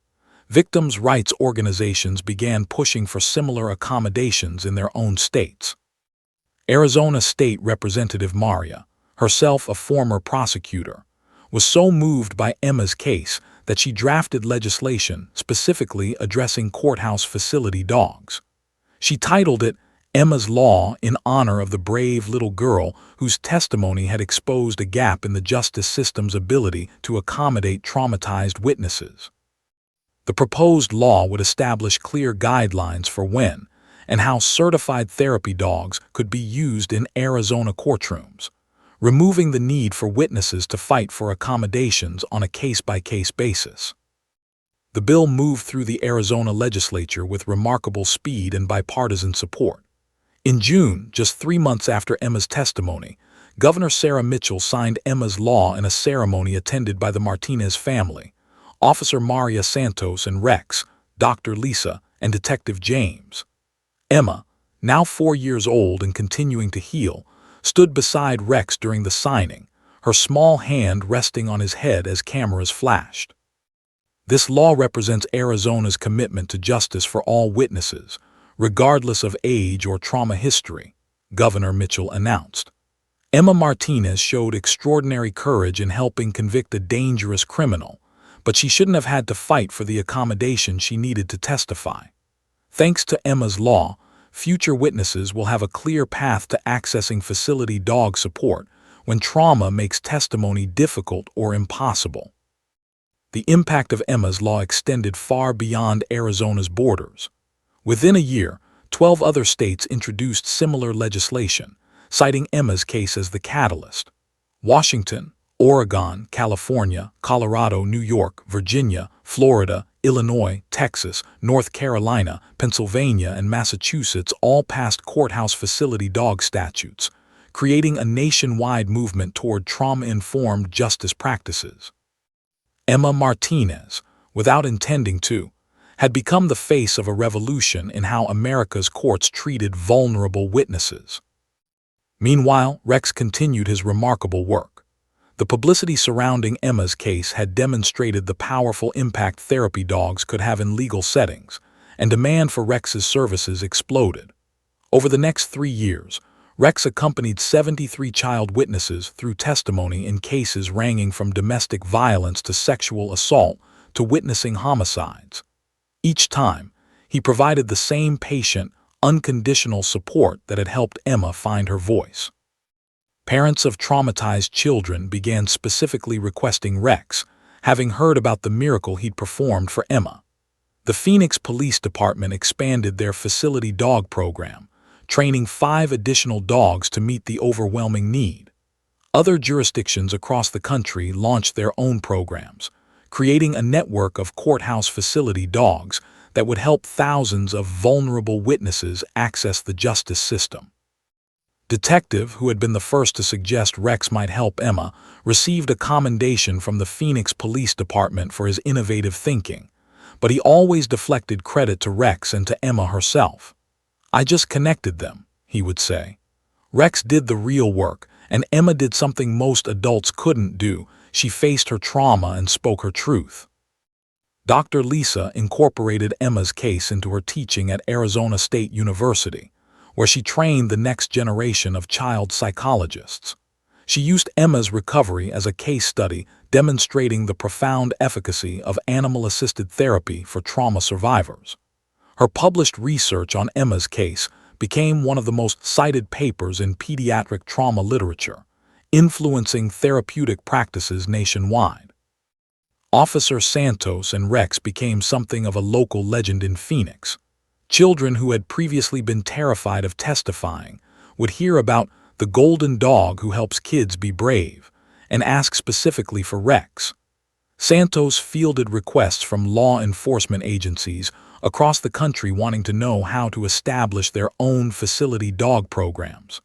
Victims' rights organizations began pushing for similar accommodations in their own states. Arizona State Representative Maria, herself a former prosecutor, was so moved by Emma's case that she drafted legislation specifically addressing courthouse facility dogs. She titled it Emma's Law in honor of the brave little girl whose testimony had exposed a gap in the justice system's ability to accommodate traumatized witnesses. The proposed law would establish clear guidelines for when and how certified therapy dogs could be used in Arizona courtrooms, removing the need for witnesses to fight for accommodations on a case-by-case basis. The bill moved through the Arizona legislature with remarkable speed and bipartisan support. In June, just 3 months after Emma's testimony, Governor Sarah Mitchell signed Emma's Law in a ceremony attended by the Martinez family, Officer Maria Santos and Rex, Dr. Lisa, and Detective James. Emma, now 4 years old and continuing to heal, stood beside Rex during the signing, her small hand resting on his head as cameras flashed. "This law represents Arizona's commitment to justice for all witnesses, regardless of age or trauma history," Governor Mitchell announced. Emma Martinez showed extraordinary courage in helping convict a dangerous criminal, but she shouldn't have had to fight for the accommodation she needed to testify. Thanks to Emma's Law, future witnesses will have a clear path to accessing facility dog support when trauma makes testimony difficult or impossible. The impact of Emma's Law extended far beyond Arizona's borders. Within a year, 12 other states introduced similar legislation, citing Emma's case as the catalyst. Washington, Oregon, California, Colorado, New York, Virginia, Florida, Illinois, Texas, North Carolina, Pennsylvania, and Massachusetts all passed courthouse facility dog statutes, creating a nationwide movement toward trauma-informed justice practices. Emma Martinez, without intending to, had become the face of a revolution in how America's courts treated vulnerable witnesses. Meanwhile, Rex continued his remarkable work. The publicity surrounding Emma's case had demonstrated the powerful impact therapy dogs could have in legal settings, and demand for Rex's services exploded. Over the next 3 years, Rex accompanied 73 child witnesses through testimony in cases ranging from domestic violence to sexual assault to witnessing homicides. Each time, he provided the same patient, unconditional support that had helped Emma find her voice. Parents of traumatized children began specifically requesting Rex, having heard about the miracle he'd performed for Emma. The Phoenix Police Department expanded their facility dog program, training 5 additional dogs to meet the overwhelming need. Other jurisdictions across the country launched their own programs, creating a network of courthouse facility dogs that would help thousands of vulnerable witnesses access the justice system. Detective, who had been the first to suggest Rex might help Emma, received a commendation from the Phoenix Police Department for his innovative thinking, but he always deflected credit to Rex and to Emma herself. "I just connected them," he would say. Rex did the real work, and Emma did something most adults couldn't do. She faced her trauma and spoke her truth. Dr. Lisa incorporated Emma's case into her teaching at Arizona State University, where she trained the next generation of child psychologists. She used Emma's recovery as a case study, demonstrating the profound efficacy of animal-assisted therapy for trauma survivors. Her published research on Emma's case became one of the most cited papers in pediatric trauma literature, influencing therapeutic practices nationwide. Officer Santos and Rex became something of a local legend in Phoenix. Children who had previously been terrified of testifying would hear about the golden dog who helps kids be brave and ask specifically for Rex. Santos fielded requests from law enforcement agencies across the country wanting to know how to establish their own facility dog programs.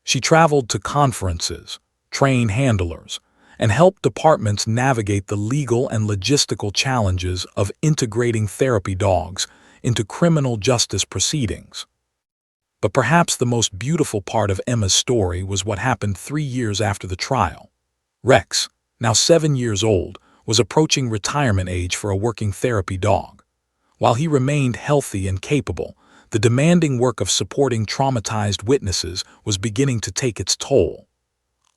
She traveled to conferences, trained handlers, and helped departments navigate the legal and logistical challenges of integrating therapy dogs into criminal justice proceedings. But perhaps the most beautiful part of Emma's story was what happened 3 years after the trial. Rex, now 7 years old, was approaching retirement age for a working therapy dog. While he remained healthy and capable, the demanding work of supporting traumatized witnesses was beginning to take its toll.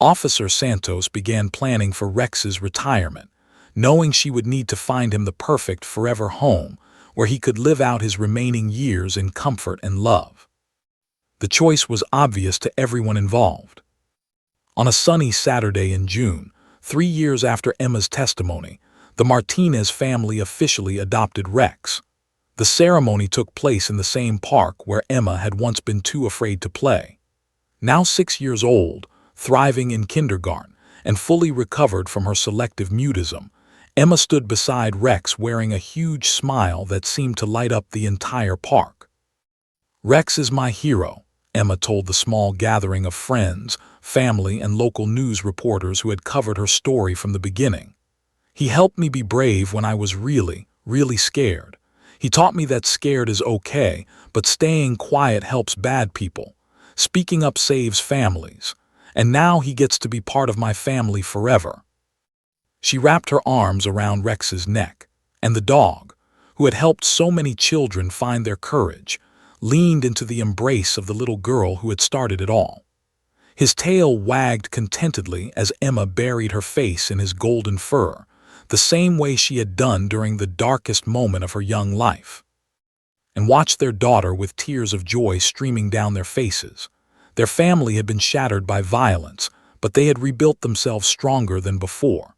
Officer Santos began planning for Rex's retirement, knowing she would need to find him the perfect forever home where he could live out his remaining years in comfort and love. The choice was obvious to everyone involved. On a sunny Saturday in June, 3 years after Emma's testimony, the Martinez family officially adopted Rex. The ceremony took place in the same park where Emma had once been too afraid to play. Now 6 years old, thriving in kindergarten, and fully recovered from her selective mutism, Emma stood beside Rex wearing a huge smile that seemed to light up the entire park. "Rex is my hero," Emma told the small gathering of friends, family, and local news reporters who had covered her story from the beginning. "He helped me be brave when I was really, really scared. He taught me that scared is okay, but staying quiet helps bad people. Speaking up saves families. And now he gets to be part of my family forever." She wrapped her arms around Rex's neck, and the dog, who had helped so many children find their courage, leaned into the embrace of the little girl who had started it all. His tail wagged contentedly as Emma buried her face in his golden fur, the same way she had done during the darkest moment of her young life, and watched their daughter with tears of joy streaming down their faces. Their family had been shattered by violence, but they had rebuilt themselves stronger than before.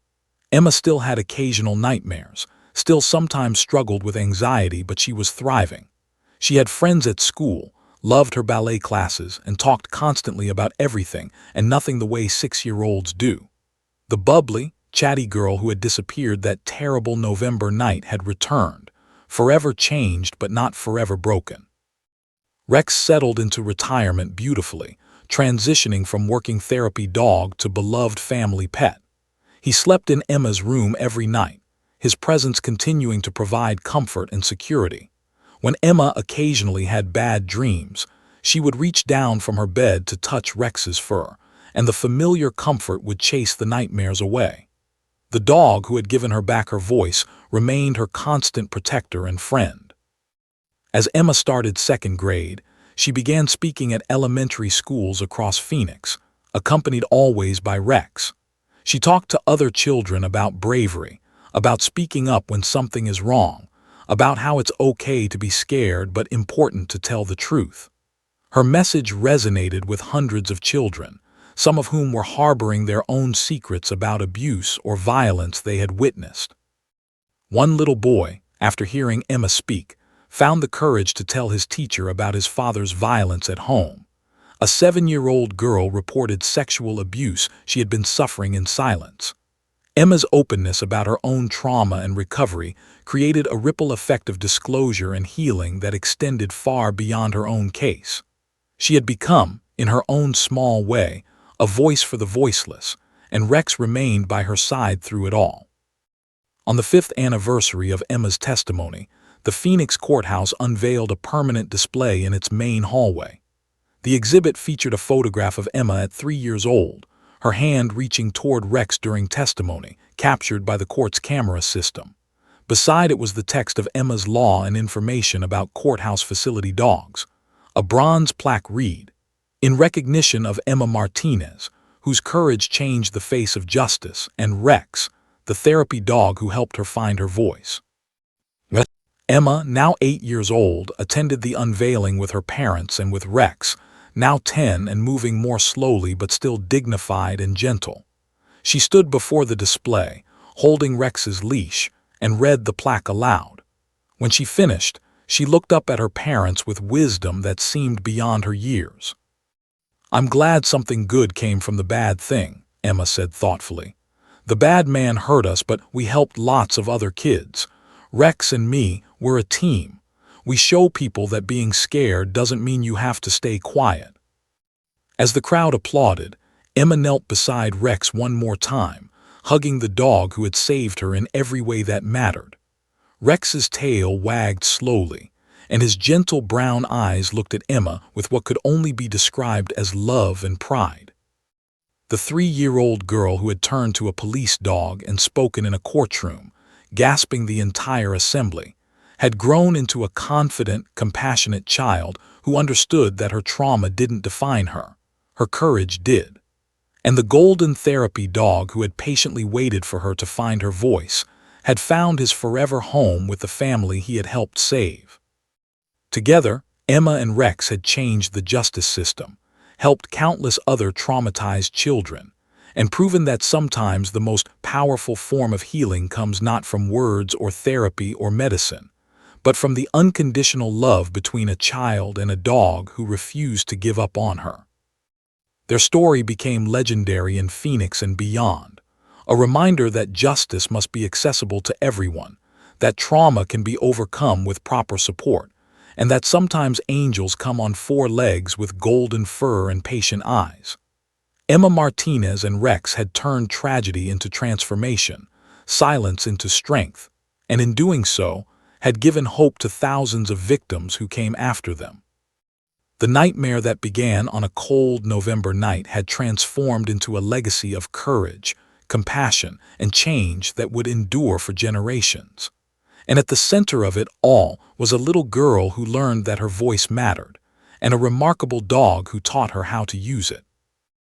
Emma still had occasional nightmares, still sometimes struggled with anxiety, but she was thriving. She had friends at school, loved her ballet classes, and talked constantly about everything and nothing the way 6-year-olds do. The bubbly, chatty girl who had disappeared that terrible November night had returned, forever changed but not forever broken. Rex settled into retirement beautifully, transitioning from working therapy dog to beloved family pet. He slept in Emma's room every night, his presence continuing to provide comfort and security. When Emma occasionally had bad dreams, she would reach down from her bed to touch Rex's fur, and the familiar comfort would chase the nightmares away. The dog who had given her back her voice remained her constant protector and friend. As Emma started 2nd grade, she began speaking at elementary schools across Phoenix, accompanied always by Rex. She talked to other children about bravery, about speaking up when something is wrong, about how it's okay to be scared but important to tell the truth. Her message resonated with hundreds of children, some of whom were harboring their own secrets about abuse or violence they had witnessed. One little boy, after hearing Emma speak, found the courage to tell his teacher about his father's violence at home. A 7-year-old girl reported sexual abuse she had been suffering in silence. Emma's openness about her own trauma and recovery created a ripple effect of disclosure and healing that extended far beyond her own case. She had become, in her own small way, a voice for the voiceless, and Rex remained by her side through it all. On the 5th anniversary of Emma's testimony, the Phoenix courthouse unveiled a permanent display in its main hallway. The exhibit featured a photograph of Emma at 3 years old, her hand reaching toward Rex during testimony, captured by the court's camera system. Beside it was the text of Emma's law and information about courthouse facility dogs. A bronze plaque read, "In recognition of Emma Martinez, whose courage changed the face of justice, and Rex, the therapy dog who helped her find her voice." Emma, now 8 years old, attended the unveiling with her parents and with Rex, now 10 and moving more slowly but still dignified and gentle. She stood before the display, holding Rex's leash, and read the plaque aloud. When she finished, she looked up at her parents with wisdom that seemed beyond her years. "I'm glad something good came from the bad thing," Emma said thoughtfully. "The bad man hurt us, but we helped lots of other kids. Rex and me, we're a team. We show people that being scared doesn't mean you have to stay quiet." As the crowd applauded, Emma knelt beside Rex one more time, hugging the dog who had saved her in every way that mattered. Rex's tail wagged slowly, and his gentle brown eyes looked at Emma with what could only be described as love and pride. The 3-year-old girl who had turned to a police dog and spoken in a courtroom, gasping the entire assembly, had grown into a confident, compassionate child who understood that her trauma didn't define her. Her courage did. And the golden therapy dog who had patiently waited for her to find her voice had found his forever home with the family he had helped save. Together, Emma and Rex had changed the justice system, helped countless other traumatized children, and proven that sometimes the most powerful form of healing comes not from words or therapy or medicine, but from the unconditional love between a child and a dog who refused to give up on her. Their story became legendary in Phoenix and beyond, a reminder that justice must be accessible to everyone, that trauma can be overcome with proper support, and that sometimes angels come on 4 legs with golden fur and patient eyes. Emma Martinez and Rex had turned tragedy into transformation, silence into strength, and in doing so, had given hope to thousands of victims who came after them. The nightmare that began on a cold November night had transformed into a legacy of courage, compassion, and change that would endure for generations. And at the center of it all was a little girl who learned that her voice mattered, and a remarkable dog who taught her how to use it.